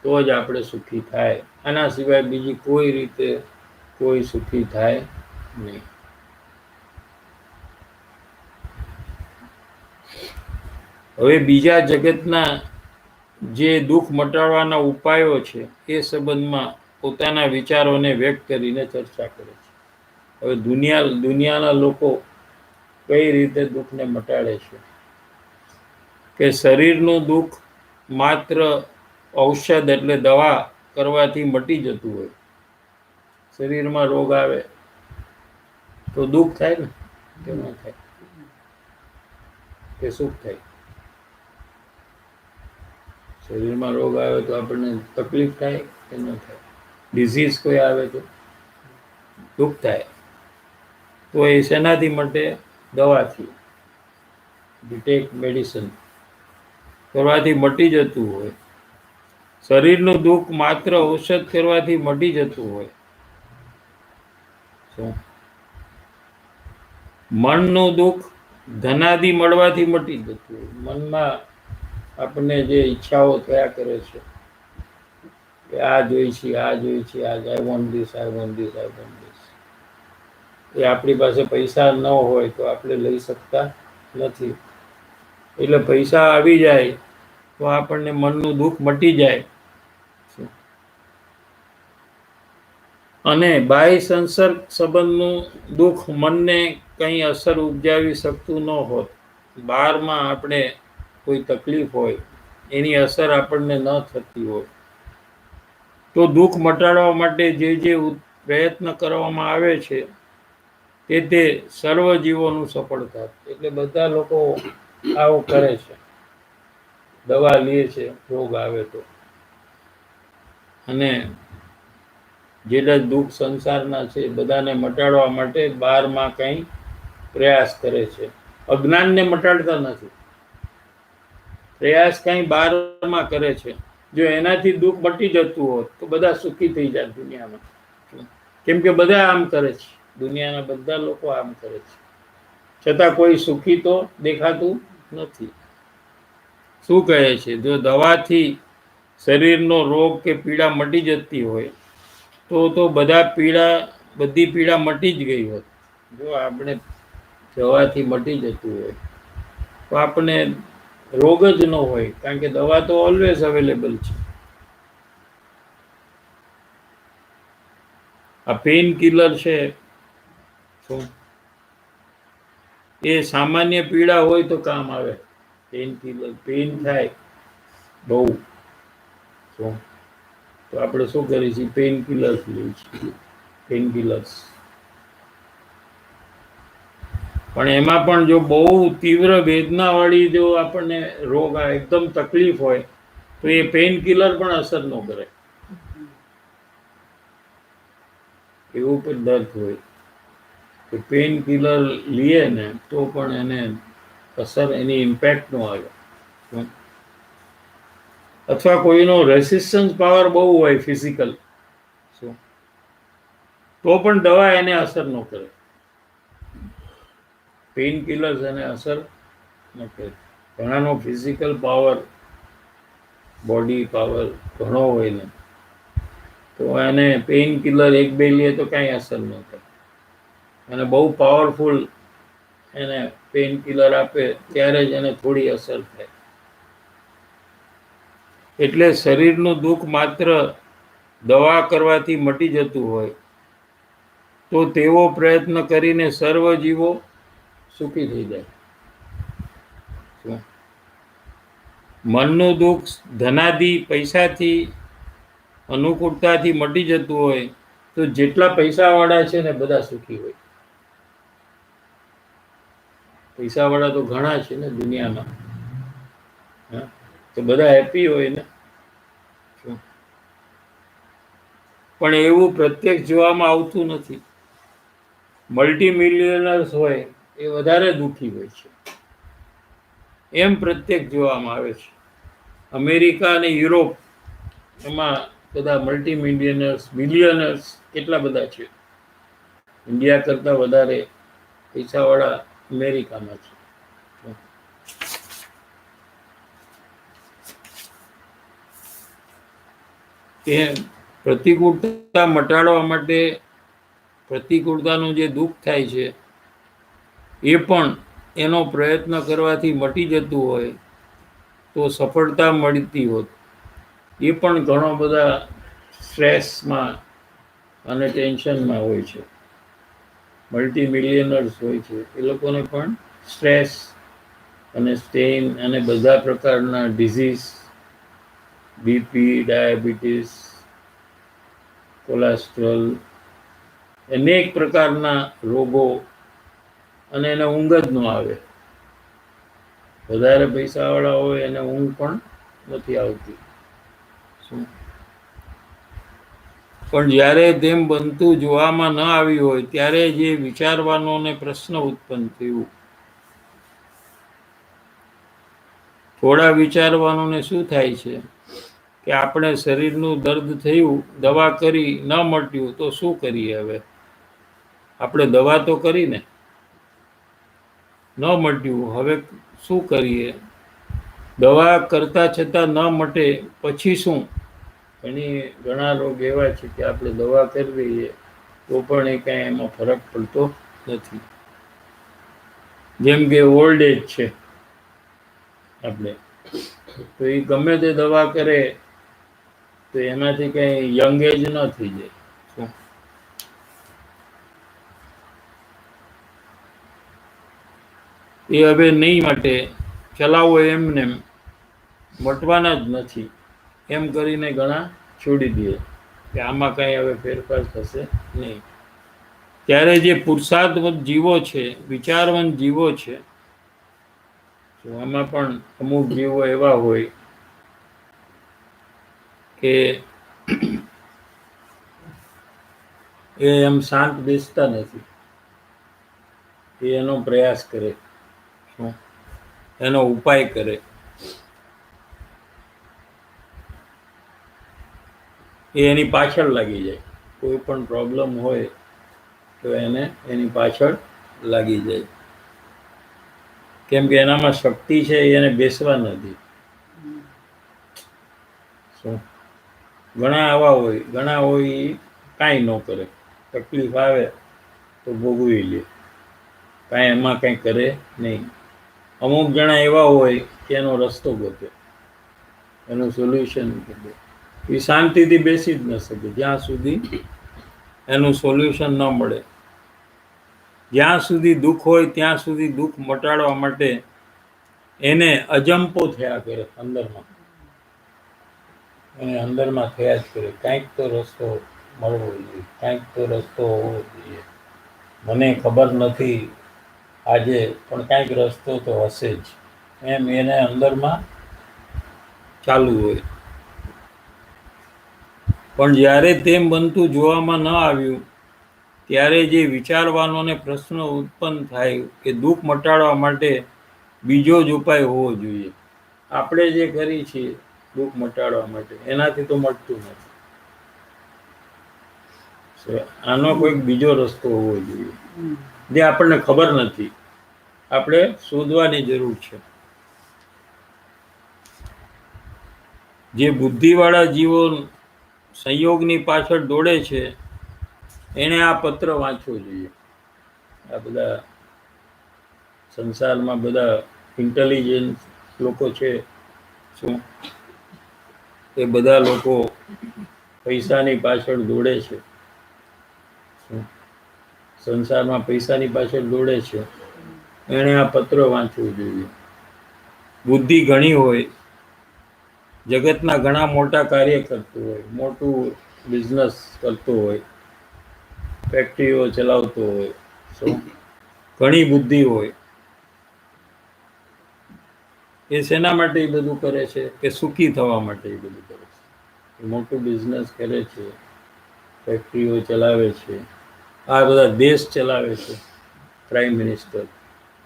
તો જ આપણે સુખી થાય. આના સિવાય બીજી કોઈ રીતે કોઈ સુખી થાય નહીં. હવે બીજા જગતના જે દુઃખ મટાડવાના ઉપાયો છે એ સંબંધમાં પોતાના વિચારોને વ્યક્ત કરીને ચર્ચા કરે છે. હવે દુનિયાના લોકો કઈ રીતે દુઃખને મટાડે છે કે શરીરનું દુઃખ માત્ર ઔષધ એટલે દવા કરવાથી મટી જતું હોય. શરીરમાં રોગ આવે તો દુઃખ થાય ને? કે ન થાય? કે સુખ થાય? શરીરમાં રોગ આવે તો આપણને તકલીફ થાય કે ન થાય? ડિઝીઝ કોઈ આવે તો દુઃખ થાય. તો એ શેનાથી માટે? દવાથી. ટેક મેડિસિન કરવાથી મટી જતું હોય. શરીરનું દુઃખ માત્ર ઔષધ કરવાથી મટી જતું હોય. શું? મનનું દુઃખ ધનાદિ મળવાથી મટી જતું હોય. મનમાં આપણને જે ઈચ્છાઓ થયા કરે છે કે આ જોઈ છે, આ જોઈ છે, I want this, I want this, I want this, એ આપણી પાસે પૈસા ન હોય તો આપણે લઈ શકતા નથી. એટલે પૈસા આવી જાય તો આપણને મનનું દુઃખ મટી જાય. અને બાહ્ય સંસર્ગ સંબંધનું દુઃખ મનને કંઈ અસર ઉપજાવી શકતું ન હોત. બહારમાં આપણે કોઈ તકલીફ હોય એની અસર આપણને ન થતી હોય તો દુઃખ મટાડવા માટે જે પ્રયત્ન કરવામાં આવે છે તે સર્વ જીવોનું સફળ થાય. એટલે બધા લોકો આવું કરે છે, દવા લે છે રોગ આવે તો. અને જેટલા દુઃખ સંસારના છે બધાને મટાડવા માટે બહારમાં કંઈ પ્રયાસ કરે છે. અજ્ઞાનને મટાડતા નથી, પ્રયાસ કંઈ બહારમાં કરે છે. જો એનાથી દુઃખ મટી જતું હોત તો બધા સુખી થઈ જાય દુનિયામાં. કેમ કે બધા આમ કરે છે, દુનિયાના બધા લોકો આમ કરે છે, છતાં કોઈ સુખી તો દેખાતું નથી. શું કહે છે? જો દવાથી શરીરનો રોગ કે પીડા મટી જતી હોય તો બધી પીડા મટી જ ગઈ હોત. જો આપણે દવાથી મટી જતું હોય તો આપણે રોગ જ ન હોય, કારણ કે દવા તો ઓલવેઝ અવેલેબલ છે. આ પેઇન કિલર છે શું? એ સામાન્ય પીડા હોય તો કામ આવે. પેઇન કિલર, પેઇન થાય બહુ શું તો આપણે શું કરીએ છીએ? પેઇન કિલર્સ લઈએ છીએ, પેઇન કિલર્સ. પણ એમાં પણ જો બહુ તીવ્ર વેદનાવાળી જો આપણને રોગ આવે, એકદમ તકલીફ હોય તો એ પેઇન કિલર પણ અસર ન કરે. એવું પણ દર્દ હોય કે પેઇન કિલર લઈએ ને તો પણ એને અસર, એની ઇમ્પેક્ટ ન આવે. અથવા કોઈનો રેસિસ્ટન્સ પાવર બહુ હોય ફિઝિકલ શું તો પણ દવા એને અસર ન કરે. પેઇન કિલર્સ એને અસર ન કરે. ઘણાનો ફિઝિકલ પાવર, બોડી પાવર ઘણો હોય ને તો એને પેઇન કિલર એક બે લે તો કાંઈ અસર ન થાય. અને બહુ પાવરફુલ એને પેઇન કિલર આપે ત્યારે જ એને થોડી અસર થાય. એટલે શરીરનું દુઃખ માત્ર દવા કરવાથી મટી જતું હોય તો તેવો પ્રયત્ન કરીને સર્વ જીવો સુખી થઈ જાય. મનનું દુઃખ ધનાદિ પૈસાથી અનુકૂળતાથી મટી જતું હોય તો જેટલા પૈસાવાળા છે ને બધા સુખી હોય. પૈસાવાળા તો ઘણા છે ને દુનિયામાં, તો બધા હેપી હોય ને. પણ એવું પ્રત્યક્ષ જોવામાં આવતું નથી. મલ્ટી મિલિયનર્સ હોય એ વધારે દુઃખી હોય છે એમ પ્રત્યેક જોવામાં આવે છે. અમેરિકા અને યુરોપ એમાં બધા મલ્ટી મિલિયનર્સ કેટલા બધા છે. ઇન્ડિયા કરતાં વધારે પૈસાવાળા અમેરિકામાં છે. એ પ્રતિકૂળતા મટાડવા માટે, પ્રતિકૂળતાનું જે દુઃખ થાય છે એ પણ એનો પ્રયત્ન કરવાથી મટી જતું હોય તો સફળતા મળતી હોત. એ પણ ઘણો બધા સ્ટ્રેસમાં અને ટેન્શનમાં હોય છે. મલ્ટી મિલિયનર્સ હોય છે એ લોકોને પણ સ્ટ્રેસ અને સ્ટ્રેન અને બધા પ્રકારના ડિઝીઝ, બીપી, ડાયાબિટીસ, કોલેસ્ટ્રોલ, અનેક પ્રકારના રોગો, અને એને ઊંઘ જ ન આવે. વધારે પૈસાવાળા હોય એને ઊંઘ પણ ન નથી આવતી. શું? પણ જ્યારે તેમ બનતું જોવામાં ન આવ્યું હોય ત્યારે જે વિચારવાનો ને પ્રશ્ન ઉત્પન્ન થયું. થોડા વિચારવાનું ને શું થાય છે કે આપણે શરીરનું દર્દ થયું, દવા કરી, ન મટ્યું તો શું કરીએ હવે? આપણે દવા તો કરીને, ન મટ્યું, હવે શું કરીએ? દવા કરતા છતાં ન મટે પછી શું? ઘણા લોકો એવા છે કે આપણે દવા કરી દઈએ તો પણ એ કાંઈ એમાં ફરક પડતો નથી. જેમ કે ઓલ્ડ એજ છે આપણે, તો એ ગમે તે દવા કરે તો એનાથી કંઈ યંગ એજ ન થઈ જાય. શું? એ હવે નહીં માટે ચલાવો એમને મટવાના જ નથી એમ કરીને ઘણા છોડી દે કે આમાં કાંઈ હવે ફેરફાર થશે નહીં. ત્યારે જે પુરુષાર્થવંત જીવો છે, વિચારવંત જીવો છે, તો આમાં પણ અમુક જીવો એવા હોય કે એ એમ શાંત બેસતા નથી. એ એનો પ્રયાસ કરે, શું? એનો ઉપાય કરે. એ એની પાછળ લાગી જાય. કોઈ પણ પ્રોબ્લેમ હોય તો એને એની પાછળ લાગી જાય. કેમ કે એનામાં શક્તિ છે, એને બેસવા નથી. શું? ઘણા આવા હોય, ઘણા હોય ઈ કાંઈ ન કરે, તકલીફ આવે તો ભોગવી લે, કાંઈ એમાં કંઈ કરે નહીં. અમુક જણા એવા હોય કે એનો રસ્તો ગોતે, એનું સોલ્યુશન ગોતે. એ શાંતિથી બેસી જ ન શકે જ્યાં સુધી એનું સોલ્યુશન ન મળે. જ્યાં સુધી દુઃખ હોય ત્યાં સુધી દુઃખ મટાડવા માટે એને અજંપો થયા કરે અંદરમાં. એને અંદરમાં થયા જ કરે, કાંઈક તો રસ્તો મળવો જોઈએ, કાંઈક તો રસ્તો હોવો જોઈએ. મને ખબર નથી આજે, પણ કાંઈક રસ્તો તો હશે જ, એમ એને અંદરમાં ચાલુ હોય. પણ જ્યારે તેમ બનતું જોવામાં ન આવ્યું ત્યારે જે વિચારવાનો ને પ્રશ્ન ઉત્પન્ન થાય કે દુઃખ મટાડવા માટે બીજો જ ઉપાય હોવો જોઈએ. આપણે જે કરી છીએ દુઃખ મટાડવા માટે, એનાથી તો મટતું નથી. આનો કોઈક બીજો રસ્તો હોવો જોઈએ જે આપણને ખબર નથી, આપણે શોધવાની જરૂર છે. જે બુદ્ધિવાળા જીવો સંયોગની પાછળ દોડે છે એણે આ પત્ર વાંચવો જોઈએ. આ બધા સંસારમાં બધા ઇન્ટેલિજન્ટ લોકો છે, શું એ બધા લોકો પૈસાની પાછળ દોડે છે, સંસારમાં પૈસાની પાછળ દોડે છે, એણે આ પત્ર વાંચવું જોઈએ. બુદ્ધિ ઘણી હોય, જગતના ઘણા મોટા કાર્ય કરતું હોય, મોટું બિઝનેસ કરતો હોય, ફેક્ટરીઓ ચલાવતો હોય, શું ઘણી બુદ્ધિ હોય, એ શેના માટે એ બધું કરે છે કે સુખી થવા માટે એ બધું કરે છે. મોટું બિઝનેસ કરે છે, ફેક્ટરીઓ ચલાવે છે, આ બધા દેશ ચલાવે છે, પ્રાઇમ મિનિસ્ટર,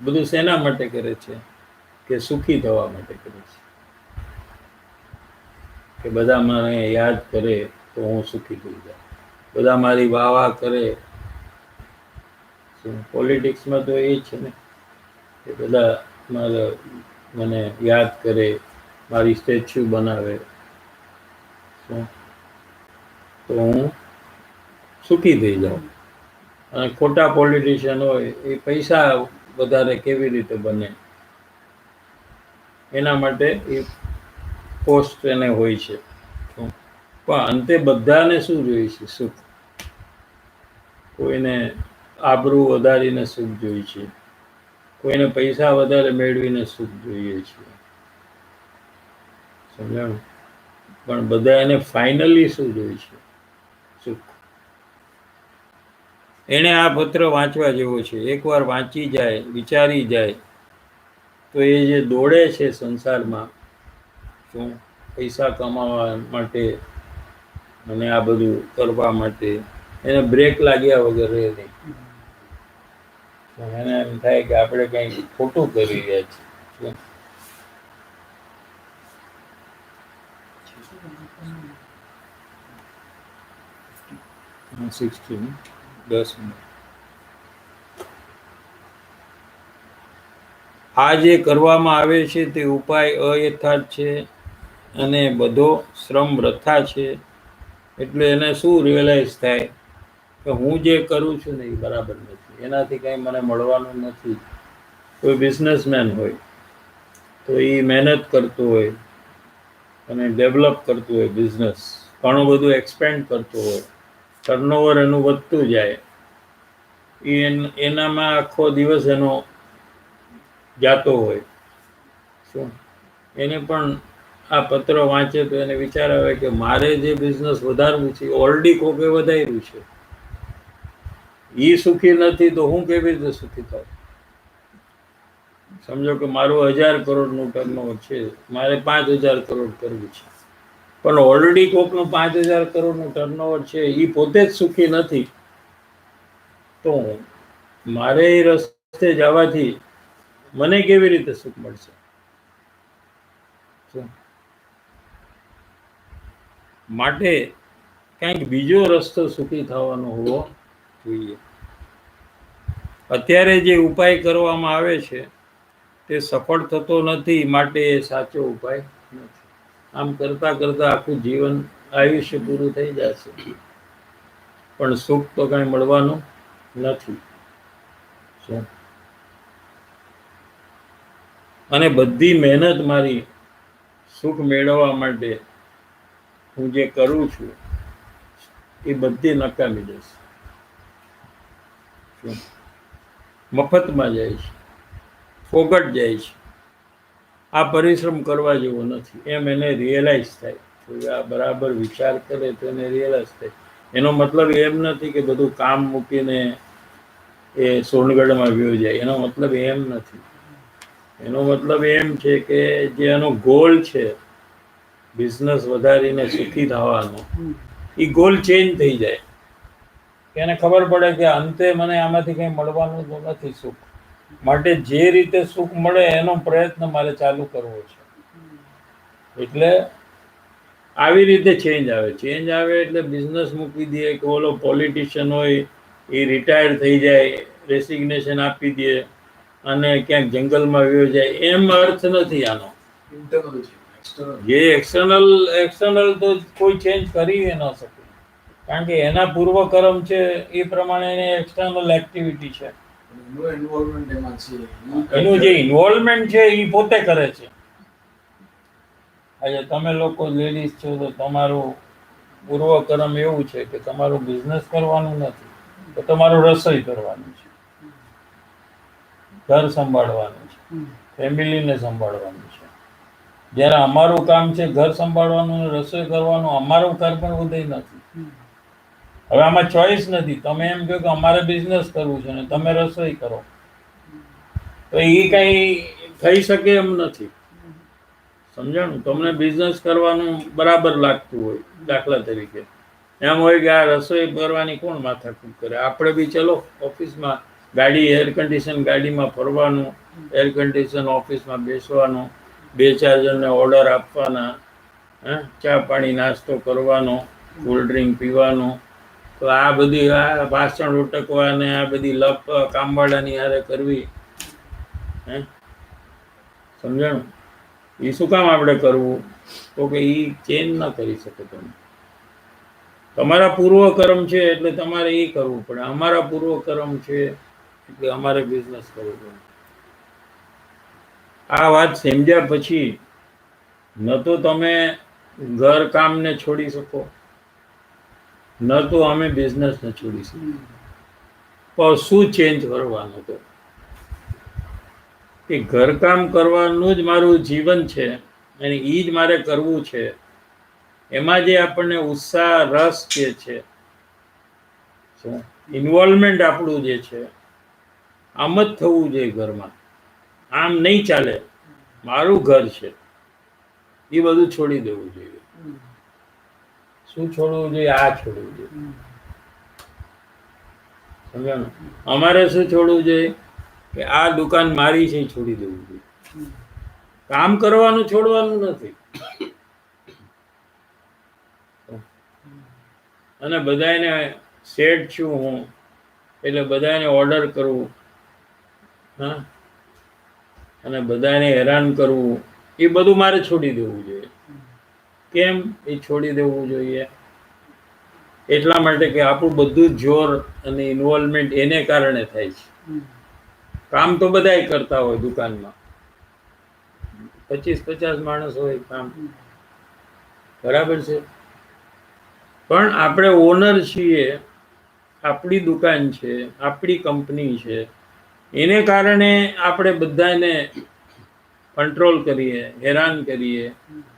બધું શેના માટે કરે છે કે સુખી થવા માટે કરે છે, કે બધા મને યાદ કરે તો હું સુખી થઈ જાઉં, બધા મારી વાહ વાહ કરે. પોલિટિક્સમાં તો એ છે ને કે બધા મને યાદ કરે, મારી સ્ટેચ્યુ બનાવે, તો હું સુખી થઈ જાઉં. અને ખોટા પોલિટિશિયન હોય એ પૈસા વધારે કેવી રીતે બને એના માટે એ પોસ્ટ એને હોય છે. પણ અંતે બધાને શું જોઈએ છે? સુખ. કોઈને આબરૂ વધારીને સુખ જોઈએ છે, કોઈને પૈસા વધારે મેળવીને સુખ જોઈએ છે, સમજાણું? પણ બધા એને ફાઇનલી શું જોઈએ છે? સુખ. એણે આ પત્ર વાંચવા જેવો છે. એકવાર વાંચી જાય, વિચારી જાય તો એ જે દોડે છે સંસારમાં, શું પૈસા કમાવા માટે અને આ બધું કરવા માટે એને બ્રેક લાગ્યા વગર રહે નહીં. એને એમ થાય કે આપણે કંઈ ખોટું કરી રહ્યા છીએ. 16 10 મિનિટ. આ જે કરવામાં આવે છે તે ઉપાય અયથાર્થ છે અને બધો શ્રમ વૃથા છે. એટલે એને શું રિયલાઇઝ થાય કે હું જે કરું છું ને એ બરાબર નથી, એનાથી કંઈ મને મળવાનું નથી. કોઈ બિઝનેસમેન હોય તો એ મહેનત કરતો હોય અને ડેવલપ કરતું હોય, બિઝનેસ ઘણું બધું એક્સપેન્ડ કરતો હોય, ટર્નઓવર એનું વધતું જાય, એનામાં આખો દિવસ એનો જાતો હોય. શું એને પણ આ પત્ર વાંચે તો એને વિચાર આવે કે મારે જે બિઝનેસ વધારવું છે ઓલરેડી કોકે વધાર્યું છે, એ સુખી નથી તો હું કેવી રીતે સુખી થાઉં? સમજો કે મારું 1000 કરોડનું ટર્નઓવર છે, મારે 5000 કરોડ કરવું છે, પણ ઓલરેડી કોકનું 5000 કરોડનું ટર્નઓવર છે, એ પોતે જ સુખી નથી, તો મારે એ રસ્તે જવાથી મને કેવી રીતે સુખ મળશે? માટે કંઈક બીજો રસ્તો સુખી થવાનો હોવો જોઈએ. અત્યારે જે ઉપાય કરવામાં આવે છે તે સફળ થતો નથી, માટે એ સાચો ઉપાય નથી. આમ કરતા કરતા આખું જીવન આયુષ્ય પૂરું થઈ જશે, પણ સુખ તો કંઈ મળવાનું નથી. અને બધી મહેનત મારી સુખ મેળવવા માટે હું જે કરું છું એ બધી નકામી જશે, મફતમાં જાય છે, ફોગટ જાય છે. આ પરિશ્રમ કરવા જેવો નથી, એમ એને રિયલાઇઝ થાય. આ બરાબર વિચાર કરે તો એને રિયલાઇઝ થાય. એનો મતલબ એમ નથી કે બધું કામ મૂકીને એ સોનગઢમાં વ્યો જાય, એનો મતલબ એમ નથી. એનો મતલબ એમ છે કે જે એનો ગોલ છે બિઝનેસ વધારીને સુખી થવાનો, એ ગોલ ચેન્જ થઈ જાય. કે એને ખબર પડે કે અંતે મને આમાંથી કંઈ મળવાનું તો નથી સુખ, માટે જે રીતે સુખ મળે એનો પ્રયત્ન મારે ચાલુ કરવો છે. એટલે આવી રીતે ચેન્જ આવે. ચેન્જ આવે એટલે બિઝનેસ મૂકી દે કે ઓલો પોલિટિશિયન હોય એ રિટાયર થઈ જાય, રેસિગ્નેશન આપી દે અને ક્યાંક જંગલમાં વયો જાય, એમ અર્થ નથી આનો. જે એક્સટર્નલ તો કોઈ ચેન્જ કરી ન શકે, કારણ કે એના પૂર્વ કર્મ છે એ પ્રમાણે એની એક્સટર્નલ એક્ટિવિટી છે. એનું જે ઇન્વોલ્વમેન્ટ છે એ પોતે કરે છે. આજે તમે લોકો લેડીઝ છો તો તમારું પૂર્વ કર્મ એવું છે કે તમારું બિઝનેસ કરવાનું નથી, તો તમારું રસોઈ કરવાનું છે, ઘર સંભાળવાનું છે, ફેમિલીને સંભાળવાનું છે. જ્યારે અમારું કામ છે ઘર સંભાળવાનું, રસોઈ કરવાનું, અમારું ઘર પણ ઉદય નથી. હવે આમાં ચોઈસ નથી. તમે એમ કહો કે અમારે બિઝનેસ કરવું છે ને તમે રસોઈ કરો, તો એ કઈ થઈ શકે એમ નથી. સમજાણું? તમને બિઝનેસ કરવાનું બરાબર લાગતું હોય, દાખલા તરીકે એમ હોય કે આ રસોઈ કરવાની કોણ માથાકૂટ કરે, આપણે બી ચલો ઓફિસમાં ગાડી, એર કન્ડિશન ગાડીમાં ફરવાનું, એર કન્ડિશન ઓફિસમાં બેસવાનું, 2-4 જણને ઓર્ડર આપવાના, ચા પાણી નાસ્તો કરવાનો, કોલ્ડ ડ્રિંક પીવાનું. તો આ બધી આ ભાષણ ઉટકવા ને આ બધી લપ કામવાળાની હારે કરવી, સમજાણું? એ શું કામ આપણે કરવું? તો કે એ ચેન્જ ન કરી શકે. તમે તમારા પૂર્વ કર્મ છે એટલે તમારે એ કરવું પડે, અમારા પૂર્વ કર્મ છે એટલે અમારે બિઝનેસ કરવું પડે. આ વાત સમજ્યા પછી ન તો તમે ઘર કામને છોડી શકો, ન તો અમે બિઝનેસને છોડી શકીએ. પણ શું ચેન્જ કરવાનું? તો કે ઘરકામ કરવાનું જ મારું જીવન છે અને એ જ મારે કરવું છે. એમાં જે આપણને ઉત્સાહ, રસ જે છે, ઇન્વોલ્વમેન્ટ આપણું જે છે, આમ જ થવું જોઈએ ઘરમાં. આમ નહીં ચાલે. મારું ઘર છે, એ બધું છોડી દેવું જોઈએ. શું છોડવું જોઈએ? આ છોડવું જોઈએ. સમજાણું? અમારે શું છોડવું જોઈએ કે આ દુકાન મારી છે એ છોડી દેવું જોઈએ. કામ કરવાનું છોડવાનું નથી. અને બધાને શેઠ છું હું, એટલે બધાને ઓર્ડર કરવું, હા, અને બધાને હેરાન કરવું, એ બધું મારે છોડી દેવું જોઈએ. કેમ એ છોડી દેવું જોઈએ? એટલા માટે કે આપણું બધું જોર અને ઇન્વોલ્વમેન્ટ એને કારણે થાય છે. કામ તો બધાય કરતા હોય દુકાનમાં, 25-50 માણસ હોય કામ, બરાબર છે. પણ આપણે ઓનર છીએ, આપણી દુકાન છે, આપણી કંપની છે, એને કારણે આપણે બધાને કંટ્રોલ કરીએ, હેરાન કરીએ,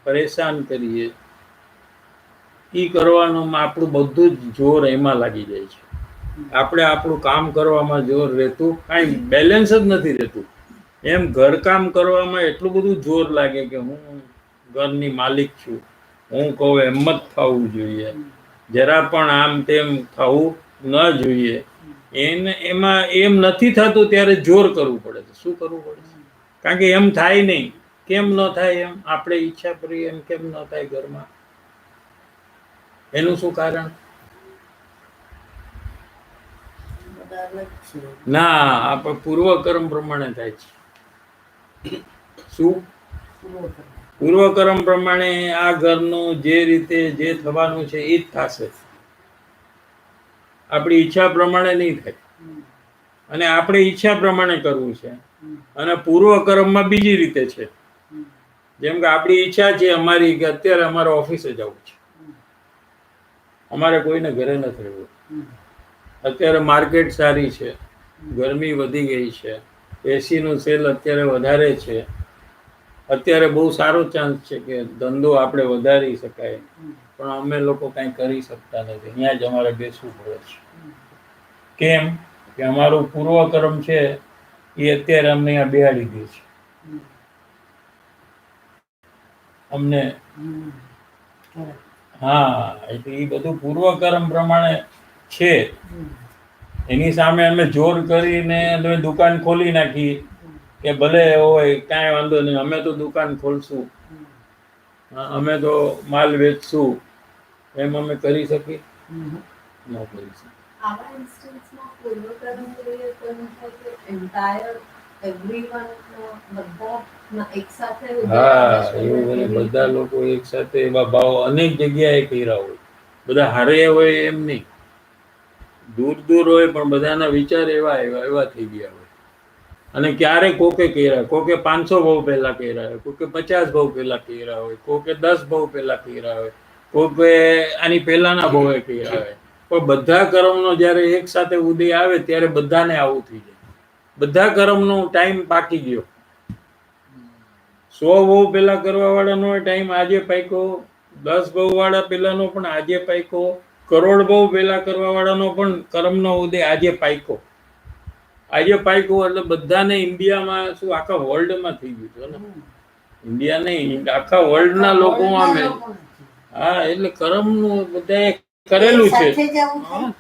પરેશાન કરીએ. એ કરવાનું આપણું બધું જ જોર એમાં લાગી જાય છે. આપણે આપણું કામ કરવામાં જોર રહેતું કાંઈ બેલેન્સ જ નથી રહેતું. એમ ઘરકામ કરવામાં એટલું બધું જોર લાગે કે હું ઘરની માલિક છું, હું કહું એમ જ થવું જોઈએ, જરા પણ આમ તેમ થવું ન જોઈએ. એમાં એમ નથી થતું ત્યારે જોર કરવું પડે છે. શું કરવું પડે છે? કારણ કે એમ થાય નહીં. કેમ ન થાય? એમ આપણે ઈચ્છા કરીએ એમ કેમ ન થાય ઘરમાં? એનું શું કારણ? ના, આપણે પૂર્વકર્મ પ્રમાણે થાય છે. શું? પૂર્વકર્મ પ્રમાણે આ ઘરનું જે રીતે જે થવાનું છે એ જ થશે. આપણી ઈચ્છા પ્રમાણે નહીં થાય. અને આપણે ઈચ્છા પ્રમાણે કરવું છે, અને પૂર્વકર્મમાં બીજી રીતે છે. જેમ કે આપણી ઈચ્છા છે અમારી કે અત્યારે અમારે ઓફિસે જવું છે, અમારે કોઈને ઘરે નથી રહેવું. અત્યારે માર્કેટ સારી છે, ગરમી વધી ગઈ છે, એસીનું સેલ અત્યારે વધારે છે, અત્યારે બહુ સારો ચાન્સ છે કે ધંધો આપણે વધારી શકાય, પણ અમે લોકો કાંઈ કરી શકતા નથી. અહીંયા જ અમારે બેસવું પડે છે. કેમ કે અમારું પૂર્વકર્મ છે એ અત્યારે અમને અહીંયા બેહાડી દે છે. અમને હા, એટલે એ બધું પૂર્વકર્મ પ્રમાણે છે. એની સામે અમે જોર કરીને અમે દુકાન ખોલી નાખી કે ભલે હોય કાંઈ વાંધો નહીં, અમે તો દુકાન ખોલશું, અમે તો માલ વેચશું, એમ અમે કરી શકીએ? ન કરી શકીએ. આવા ઇન્સ્ટન્સમાં પૂર્વકર્મ કરીએ તો એમ થાય કે એન્ટાયર એવરીવન બધા એક સાથે હા, એવું બને. બધા લોકો એક સાથે એવા ભાવ અનેક જગ્યાએ કર્યા હોય, બધા હારે હોય એમ નહીં, દૂર દૂર હોય પણ બધાના વિચાર એવા એવા થઈ ગયા હોય. અને ક્યારે કોકે કર્યા, કોકે 500 ભાવ પહેલા કર્યા હોય, કોકે 50 ભાવ પહેલા કર્યા હોય, કોકે 10 ભાવ પહેલા કર્યા હોય, કોકે આની પહેલાના ભાવે કર્યા હોય. પણ બધા કર્મનો જ્યારે એક સાથે ઉદય આવે ત્યારે બધાને આવું થઈ જાય. બધા કર્મનો ટાઈમ પાકી ગયો. 100 ભાવ પહેલા કરવા વાળાનો ટાઈમ આજે પાક્યો, 10 ભાવ વાળા પહેલાનો પણ આજે પાક્યો, કરોડ ભાવ પહેલા કરવા વાળાનો પણ કર્મનો ઉદય આજે પાક્યો. આજે પાક્યો એટલે બધાને ઇન્ડિયામાં શું આખા વર્લ્ડમાં થઈ ગયું છે ને? ઇન્ડિયા નહીં, આખા વર્લ્ડના લોકો આમે. હા, એટલે કર્મનું બધાએ કરેલું છે.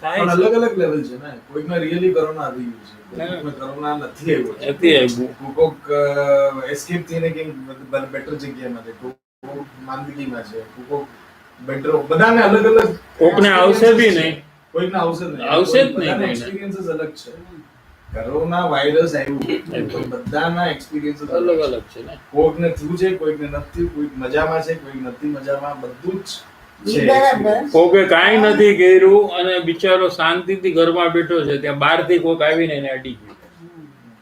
પણ અલગ અલગ લેવલ છે ને. કોઈકને રિયલી કોરોના આવી ગયું છે, કોઈકને કોરોના નથી આવ્યો નથી આવ્યું. કોઈક એસ્કેપ થઈને કે બેટર જગ્યામાં છે, કોઈક માંદગીમાં છે, કોઈક બેટર, બધાને અલગ અલગ. કોકને આવશે બી નહીં, કોઈકને આવશે જ નહીં. આવશે જ નહીં. એક્સપિરિયન્સીસ અલગ છે. કોરોના વાયરસ આવ્યું તો બધાના એક્સપિરિયન્સીસ અલગ અલગ છે ને. કોઈકને થયું છે, કોઈકને નથી, કોઈક મજામાં છે, કોઈક નથી મજામાં, બધું જ છે. કોકે કાંઈ નથી કર્યું અને બિચારો શાંતિથી ઘરમાં બેઠો છે, ત્યાં બહારથી કોક આવીને એને અડી ગયું,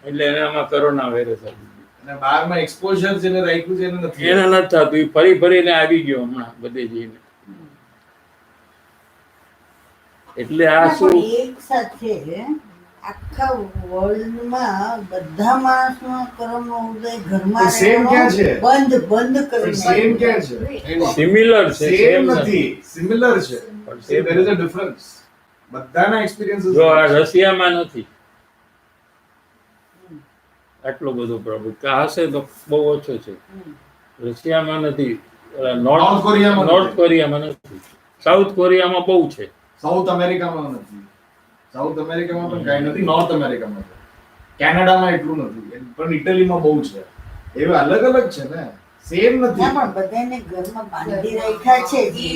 એટલે એનામાં કોરોના વાયરસ આવી ગયો. અને બહારમાં એક્સપોઝર જેને રાખ્યું છે એને નથી, એને નથી થતું. એ ફરી ફરીને આવી ગયો હમણાં બધે જઈને. એટલે આ શું એક સાથે આખા વર્લ્ડમાં બધા માણસનો કર્મનો ઉદય ઘરમાં સેમ ક્યાં છે? બંધ કરી સેમ ક્યાં છે? સિમિલર છે, સેમ સેમ નથી, સિમિલર છે. પણ See, there is a difference. બધાના એક્સપિરિયન્સીસ જો આ રશિયામાં નથી આટલો બધો પ્રોબ્લેમ, કે હશે તો બહુ ઓછો છે. રશિયામાં નથી, નોર્થ કોરિયામાં નોર્થ નથી. કોરિયામાં નથી, સાઉથ કોરિયામાં બહુ છે. સાઉથ અમેરિકામાં નથી. સાઉથ અમેરિકામાં પણ કાંઈ નથી. નોર્થ અમેરિકામાં છે. કેનેડામાં એટલું નથી, પણ ઇટલીમાં બહુ છે. એવા અલગ અલગ છે ને, સેમ ના નથી. પણ બધાને ઘરમાં બાંધી રાખ્યા છે જે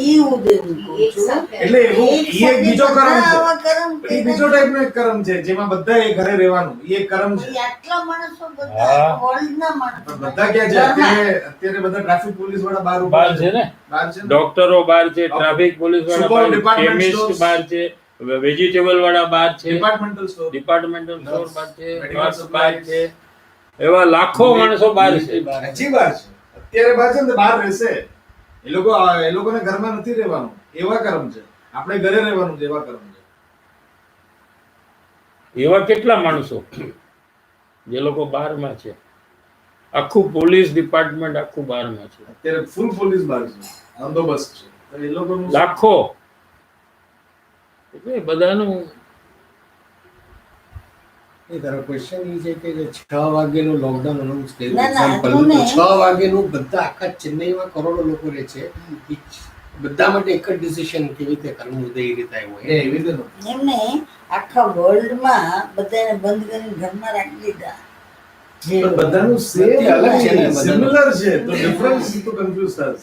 ઈ ઉદયનું કહું છું. એટલે એવું એક ઈ એક સાથે બીજો બધા કર્મ છે. આવા કર્મ ઈ કર્યા બીજો ટાઈપનો એક કર્મ છે, જેમાં બધા એ ઘરે રહેવાનું. ઈ એક કર્મ છે. ઈ આટલા માણસો હા. બધા વર્લ્ડના માણસો પણ બધા ક્યાં છે? અત્યારે બધા ટ્રાફિક પોલીસ વાળા બહાર ઉભા બહાર છે ને, બહાર છે ને. ડોક્ટરો બહાર છે, ટ્રાફિક પોલીસ વાળા Super બહાર, department કેમિસ્ટ stores. બહાર છે, વેજીટેબલ વાળા બહાર છે, departmental store. Departmental store Nurse, બહાર છે, medical નર્સ બહાર supplies. છે, એવા લાખો માણસો બહાર છે. હજી બહાર છે. અત્યારે બહાર છે ને, બહાર રહેશે. એ લોકોને ઘરમાં નથી રહેવાનું. એવા કર્મ છે. આપણે ઘરે રહેવાનું છે, એવા કર્મ છે. એવા કેટલા માણસો જે લોકો બહારમાં છે, આખું પોલીસ ડિપાર્ટમેન્ટ આખું બહારમાં છે, અત્યારે ફૂલ પોલીસ બહાર છે, બંદોબસ્ત છે. તો એ લોકોનું લાખો. એટલે બધાનું એ તારો ક્વેશ્ચન એ છે કે જે 6 વાગ્યાનું લોકડાઉન અનાઉન્સ કર્યું ના, ના, example, આટલું તો નહીં. 6 વાગ્યાનું બધા આખા ચેન્નઈમાં કરોડો લોકો રહે છે. ઈ બધા માટે એક જ ડિસિઝન કેવી રીતે કરવું એ રીતે આવ્યો એ એવી રીતે નથી. એમને આખા વર્લ્ડમાં બધાને બંધ કરીને ઘરમાં રાખી દીધા. જે પણ બધાનું સેમ નથી, અલગ છે ને, બધાનું. સિમિલર છે. તો ડિફરન્સ તો કન્ફ્યુઝ થાય.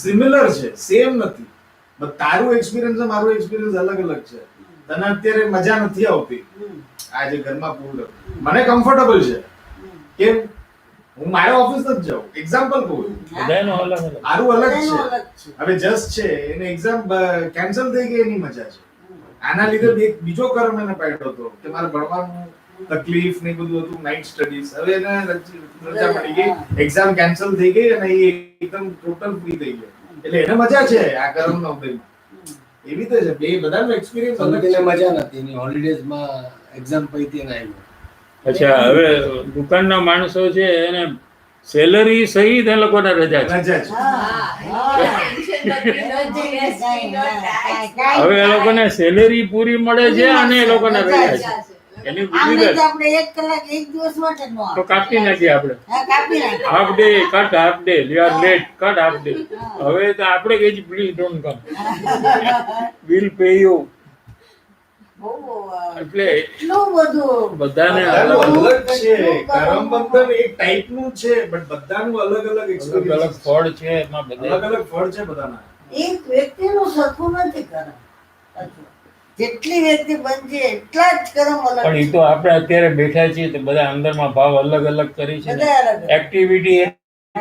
સિમિલર છે, સેમ નથી. બટ તારું એક્સપિરિયન્સ અને મારું એક્સપિરિયન્સ અલગ અલગ છે. તને અત્યારે મજા નથી આવતી હમ, આ જે ઘરમાં પૂર મને કમ્ફર્ટેબલ છે. હમ. કેમ? હું મારા ઓફિસ જ જાઉં. એક્ઝામ્પલ કહું. બધાનો અલગ અલગ. મારું અલગ બધાનું છે. અલગ છે. હવે જસ્ટ છે એને એક્ઝામ કેન્સલ થઈ ગઈ એની મજા છે. આના લીધે એક બીજો કર્મ એને પાડ્યો હતો કે મારે ભણવાનું તકલીફ ને એ બધું હતું, નાઇટ સ્ટડીઝ. હવે એને રજા મળી ગઈ, એક્ઝામ કેન્સલ થઈ ગઈ અને એ એકદમ ટોટલ ફ્રી થઈ ગયો. એટલે એને મજા છે આ કર્મનો ઉદયમાં. એવી રીતે છે. બે બધાનો એક્સપિરિયન્સ અલગ સમજીને છે. મજા નથી એની હોલિડેઝમાં એક્ઝામ પૈતી એને આવ્યું. અચ્છા, હવે દુકાનના માણસો છે એને સેલરી સહિત એ લોકોને રજા છે. રજા છે. હા, હા. હવે એ લોકોને સેલેરી પૂરી મળે છે અને એ લોકોને રજા છે. એની આમ બીજી નહીં તો વાત. આપણે 1 કલાક 1 દિવસ માટે નો તો કાપી નાખીએ આપણે. હા, કાપી નાખો. Half day cut, half day you are late cut, half day. હવે તો આપણે કહીએ છીએ please don't come, will pay you. બહુ, એટલે એટલું બધું બધાને બધાનું અલગ અલગ છે. કરમ બંધન એક ટાઈપનું છે, બટ બધાનું અલગ અલગ અલગ એક્સપિરિયન્સ ફળ છે એમાં અલગ બધા. અલગ ફળ છે બધાના. એક વ્યક્તિનું સરખું નથી કરમ. જેટલી વ્યક્તિ બનશે એટલા જ કરમ અલગ પણ એ છે. તો આપણે અત્યારે બેઠા છીએ તો બધા અંદરમાં ભાવ અલગ અલગ કરી છે ને. બધા અલગ અલગ. એક્ટિવિટી એક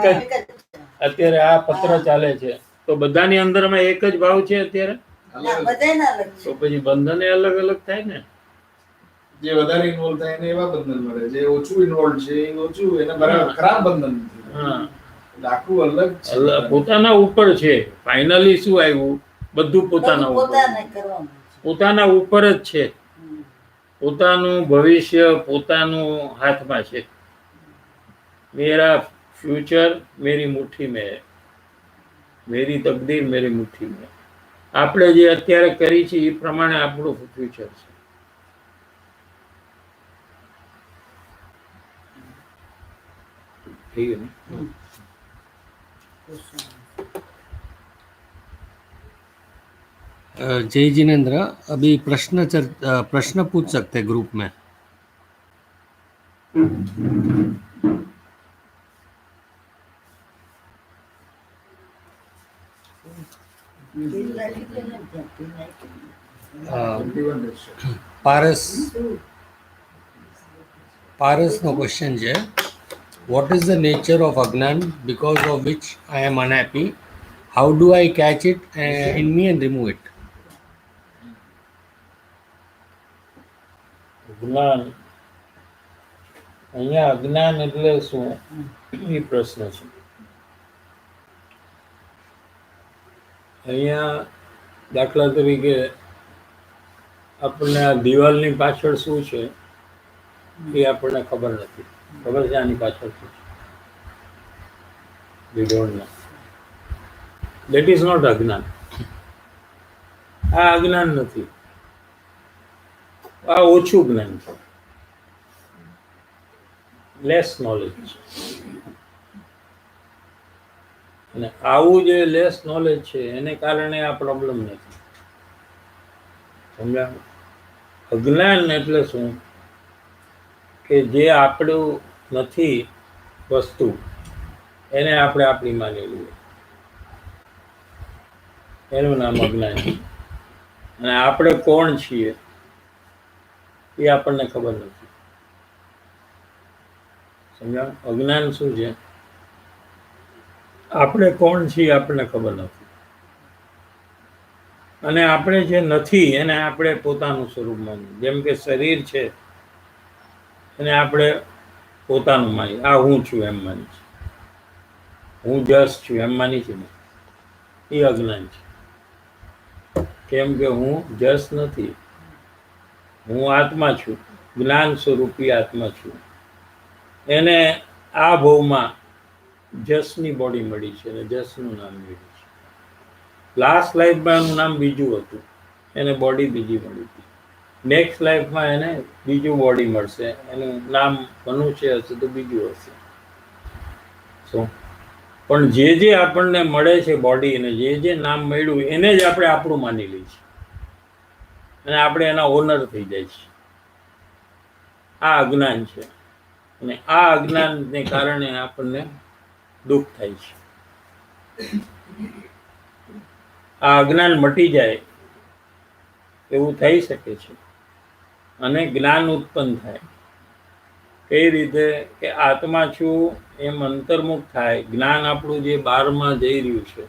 જ. એક જ. અત્યારે આ પત્ર ચાલે છે તો બધાની અંદરમાં એક જ ભાવ છે અત્યારે. અલગ ના, અલગ. બધાયના અલગ છે. તો પછી બંધને અલગ અલગ થાય ને. જે વધારે ઇન્વોલ્વ થાય એને એવા બંધન મળે, જે ઓછું ઇન્વોલ્વ છે એ ઓછું, એને બરાબર ખરાબ બંધન નથી. હા, એટલે આખું અલગ છે. પોતાના ઉપર છે. ફાઇનલી શું આવ્યું, બધું પોતાના બધું ઉપર. પોતાને કરવાનું છે. પોતાના ઉપર જ છે. હમ. પોતાનું ભવિષ્ય પોતાનું હાથમાં છે. મેરા ફ્યુચર મેરી મુઠ્ઠી મેં હૈ, મેરી તકદીર મેરી મુઠ્ઠી મેં. આપણે જે અત્યારે કરી છે એ પ્રમાણે આપણું ફ્યુચર છે. ठीक है ना? जय जिनेन्द्र, अभी प्रश्न पूछ सकते हैं ग्रुप में. પારસનો ક્વેશ્ચન છે, what is the nature of Agnan because of which I am unhappy? How do I catch it in me and remove it? જ્ઞાન, અહીંયા અજ્ઞાન એટલે શું એ પ્રશ્ન છે. અહીંયા દાખલા તરીકે આપણને આ દિવાલની પાછળ શું છે એ આપણને ખબર નથી. ખબર છે આની પાછળ શું છે? We don't know. That is not અજ્ઞાન. આ અજ્ઞાન નથી, આ ઓછું જ્ઞાન છે, લેસ નોલેજ. અને આવું જે લેસ નોલેજ છે એને કારણે આ પ્રોબ્લેમ નથી. સમજાણું? અજ્ઞાન એટલે શું? કે જે આપણું નથી વસ્તુ એને આપણે આપણી માની લઈએ, એનું નામ અજ્ઞાન છે. અને આપણે કોણ છીએ એ આપણને ખબર નથી. સમજાણ? અજ્ઞાન શું છે? આપણે કોણ છીએ આપણને ખબર નથી, અને આપણે જે નથી એને આપણે પોતાનું સ્વરૂપ માનીએ. જેમ કે શરીર છે એને આપણે પોતાનું માની, આ હું છું એમ માની છે, હું જસ છું એમ માની છે ને, એ અજ્ઞાન છે. કેમ કે હું જસ નથી, હું આત્મા છું, જ્ઞાન સ્વરૂપી આત્મા છું. એને આ ભવમાં જસની બોડી મળી છે અને જસનું નામ મળ્યું છે. લાસ્ટ લાઈફમાં એનું નામ બીજું હતું, એને બોડી બીજી મળી હતી. નેક્સ્ટ લાઈફમાં એને બીજું બોડી મળશે, એનું નામ મનુષ્ય હશે તો બીજું હશે. શું? પણ જે આપણને મળે છે બોડી અને જે નામ મળ્યું એને જ આપણે આપણું માની લઈએ છીએ અને આપણે એના ઓનર થઈ જાય છે. આ અજ્ઞાન છે, અને આ અજ્ઞાનને કારણે આપણને દુઃખ થાય છે. આ અજ્ઞાન મટી જાય એવું થઈ શકે છે અને જ્ઞાન ઉત્પન્ન થાય. કઈ રીતે? કે આત્મા છું એમ અંતર્મુખ થાય. જ્ઞાન આપણું જે બહારમાં જઈ રહ્યું છે,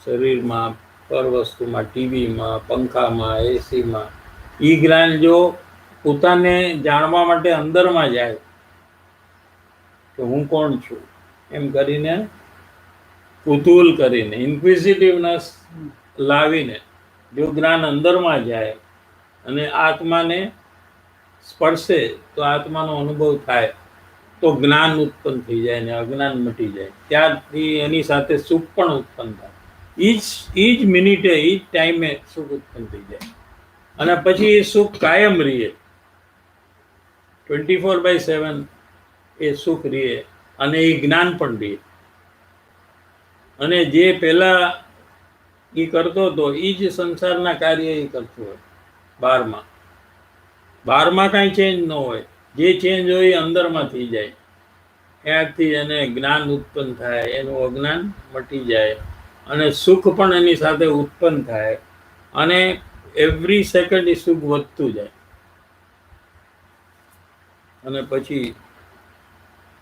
શરીરમાં, પર વસ્તુમાં, ટીવીમાં, પંખામાં, એસીમાં, એ જ્ઞાન જો પોતાને જાણવા માટે અંદરમાં જાય કે હું કોણ છું એમ કરીને, કુતૂહલ કરીને, ઇન્ક્વિઝિટિવનેસ લાવીને જો જ્ઞાન અંદરમાં જાય અને આત્માને સ્પર્શે તો આત્માનો અનુભવ થાય તો જ્ઞાન ઉત્પન્ન થઈ જાય ને અજ્ઞાન મટી જાય. ત્યારથી એની સાથે સુખ પણ ઉત્પન્ન થાય. એ જ મિનિટે, એ જ ટાઈમે સુખ ઉત્પન્ન થઈ જાય અને પછી એ સુખ કાયમ રહીએ, 24/7 એ સુખ રહીએ અને એ જ્ઞાન પણ રહીએ. અને જે પહેલા એ કરતો હતો એ જ સંસારના કાર્ય એ કરતો હોય. બહારમાં કાંઈ ચેન્જ ન હોય, જે ચેન્જ હોય એ અંદરમાં થઈ જાય. ત્યારથી એને જ્ઞાન ઉત્પન્ન થાય, એનું અજ્ઞાન મટી જાય અને સુખ પણ એની સાથે ઉત્પન્ન થાય અને એવરી સેકન્ડ એ સુખ વધતું જાય અને પછી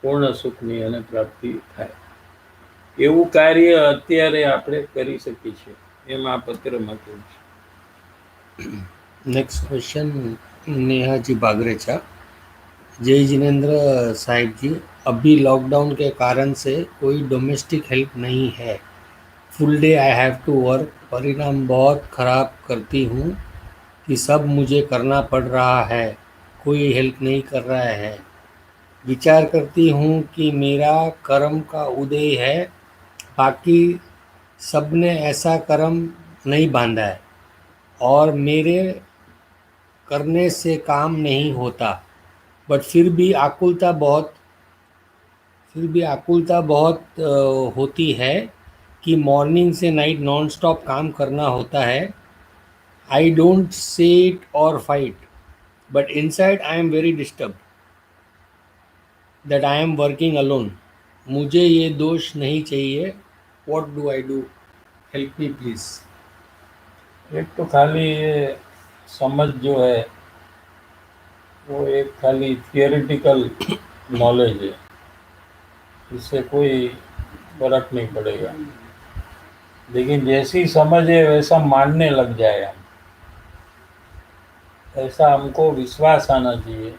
પૂર્ણ સુખની એને પ્રાપ્તિ થાય. એવું કાર્ય અત્યારે આપણે કરી શકીએ છીએ, એમ આ પત્રમાં કહ્યું છે. Next question Neha ji Bagrecha. जय जिनेन्द्र साहिब जी, अभी लॉकडाउन के कारण से कोई डोमेस्टिक हेल्प नहीं है. Full day I have to work. परिणाम बहुत ख़राब करती हूँ कि सब मुझे करना पड़ रहा है, कोई हेल्प नहीं कर रहा है. विचार करती हूँ कि मेरा कर्म का उदय है, बाकी सबने ऐसा कर्म नहीं बांधा है और मेरे करने से काम नहीं होता. बट फिर भी आकुलता बहुत होती है कि मॉर्निंग से नाइट नॉन स्टॉप काम करना होता है. आई डोंट से इट और fight, but inside I am very disturb that I am working alone. मुझे ये दोष नहीं चाहिए. What do I do? Help me please. एक तो खाली ये समझ जो है वो एक खाली थियोरिटिकल नॉलेज है, इससे कोई फर्क नहीं पड़ेगा. लेकिन जैसी समझ है वैसा मानने लग जाए हम, ऐसा हमको विश्वास आना चाहिए.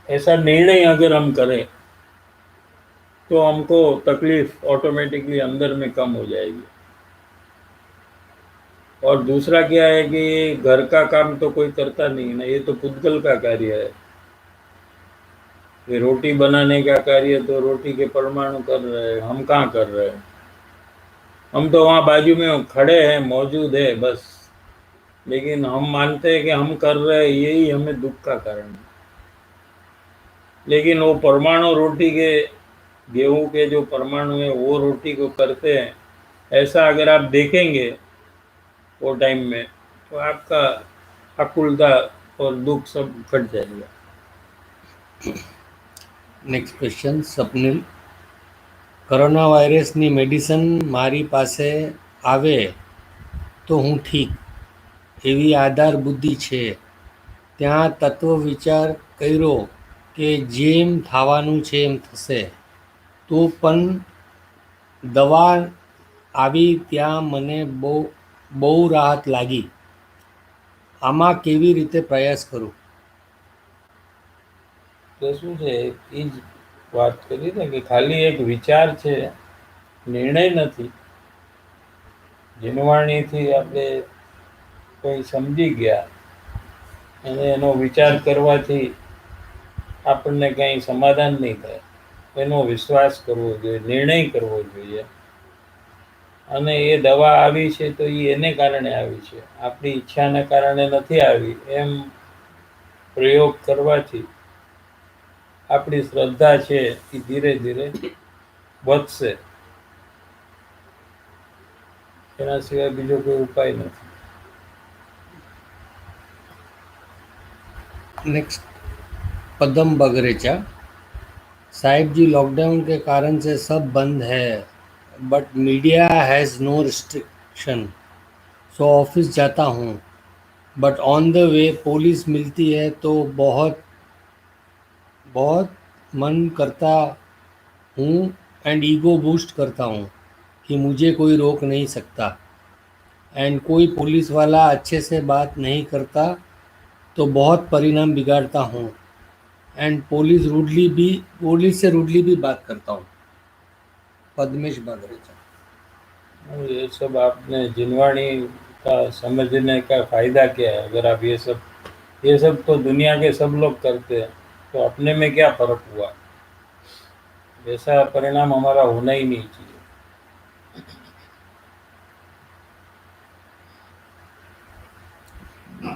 ऐसा निर्णय अगर हम करें तो हमको तकलीफ ऑटोमेटिकली अंदर में कम हो जाएगी. और दूसरा क्या है कि घर का काम तो कोई करता नहीं ना, ये तो पुद्गल का कार्य है. ये रोटी बनाने का कार्य तो रोटी के परमाणु कर रहे हैं, हम कहाँ कर रहे हैं. हम तो वहाँ बाजू में खड़े हैं, मौजूद है बस. लेकिन हम मानते हैं कि हम कर रहे हैं, यही हमें दुख का कारण है. लेकिन वो परमाणु रोटी के, गेहूं के जो परमाणु है वो रोटी को करते हैं ऐसा अगर आप देखेंगे वो टाइम में, तो आपका आकुलता और दुख सब घट जाएगा। નેક્સ્ટ ક્વેશ્ચન સપનિલ, કોરોના વાયરસની મેડિસિન મારી પાસે આવે તો હું ઠીક, એવી આધાર બુદ્ધિ છે. ત્યાં તત્વ વિચાર કર્યો કે જેમ થવાનું છે એમ થશે, તો પણ દવા આવી ત્યાં મને બહુ રાહત લાગી. આમાં કેવી રીતે પ્રયાસ કરું? તો શું છે, એ જ વાત કરી ને કે ખાલી એક વિચાર છે, નિર્ણય નથી. જીનવાણીથી આપણે કોઈ સમજી ગયા અને એનો વિચાર કરવાથી આપણને કંઈ સમાધાન નહીં થાય. એનો વિશ્વાસ કરવો જોઈએ, નિર્ણય કરવો જોઈએ. અને એ દવા આવી છે તો એ એને કારણે આવી છે, આપણી ઈચ્છાને કારણે નથી આવી, એમ પ્રયોગ કરવાથી આપણી શ્રદ્ધા છે એ ધીરે ધીરે વધશે. એના સિવાય બીજો કોઈ ઉપાય નથી. नेक्स्ट पदम बगरेचा, साहिब जी लॉकडाउन के कारण से सब बंद है, but media has no restriction, so office जाता हूँ, but on the way police मिलती है तो बहुत बहुत मन करता हूँ एंड ईगो बूस्ट करता हूँ कि मुझे कोई रोक नहीं सकता, एंड कोई पुलिस वाला अच्छे से बात नहीं करता तो बहुत परिणाम बिगाड़ता हूँ, एंड पुलिस से रूडली भी बात करता हूँ. पद्मेश बागरेचा. ये सब आपने जिनवाणी का समझने का फायदा क्या है? अगर आप ये सब तो दुनिया के सब लोग करते हैं, तो अपने में क्या फर्क हुआ? ऐसा परिणाम हमारा होना ही नहीं चाहिए.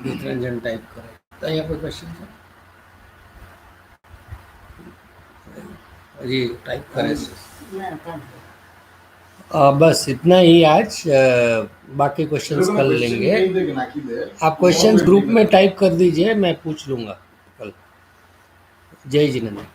वितरंजन टाइप करे तो यहाँ कोई क्वेश्चन है? जी टाइप करे से. ના, પણ बस इतना ही आज. बाकी क्वेश्चंस कल लेंगे. નાખી દે. आप क्वेश्चंस ग्रुप में टाइप कर दीजिए, मैं पूछ लूँगा कल. जय जिनेंद्र.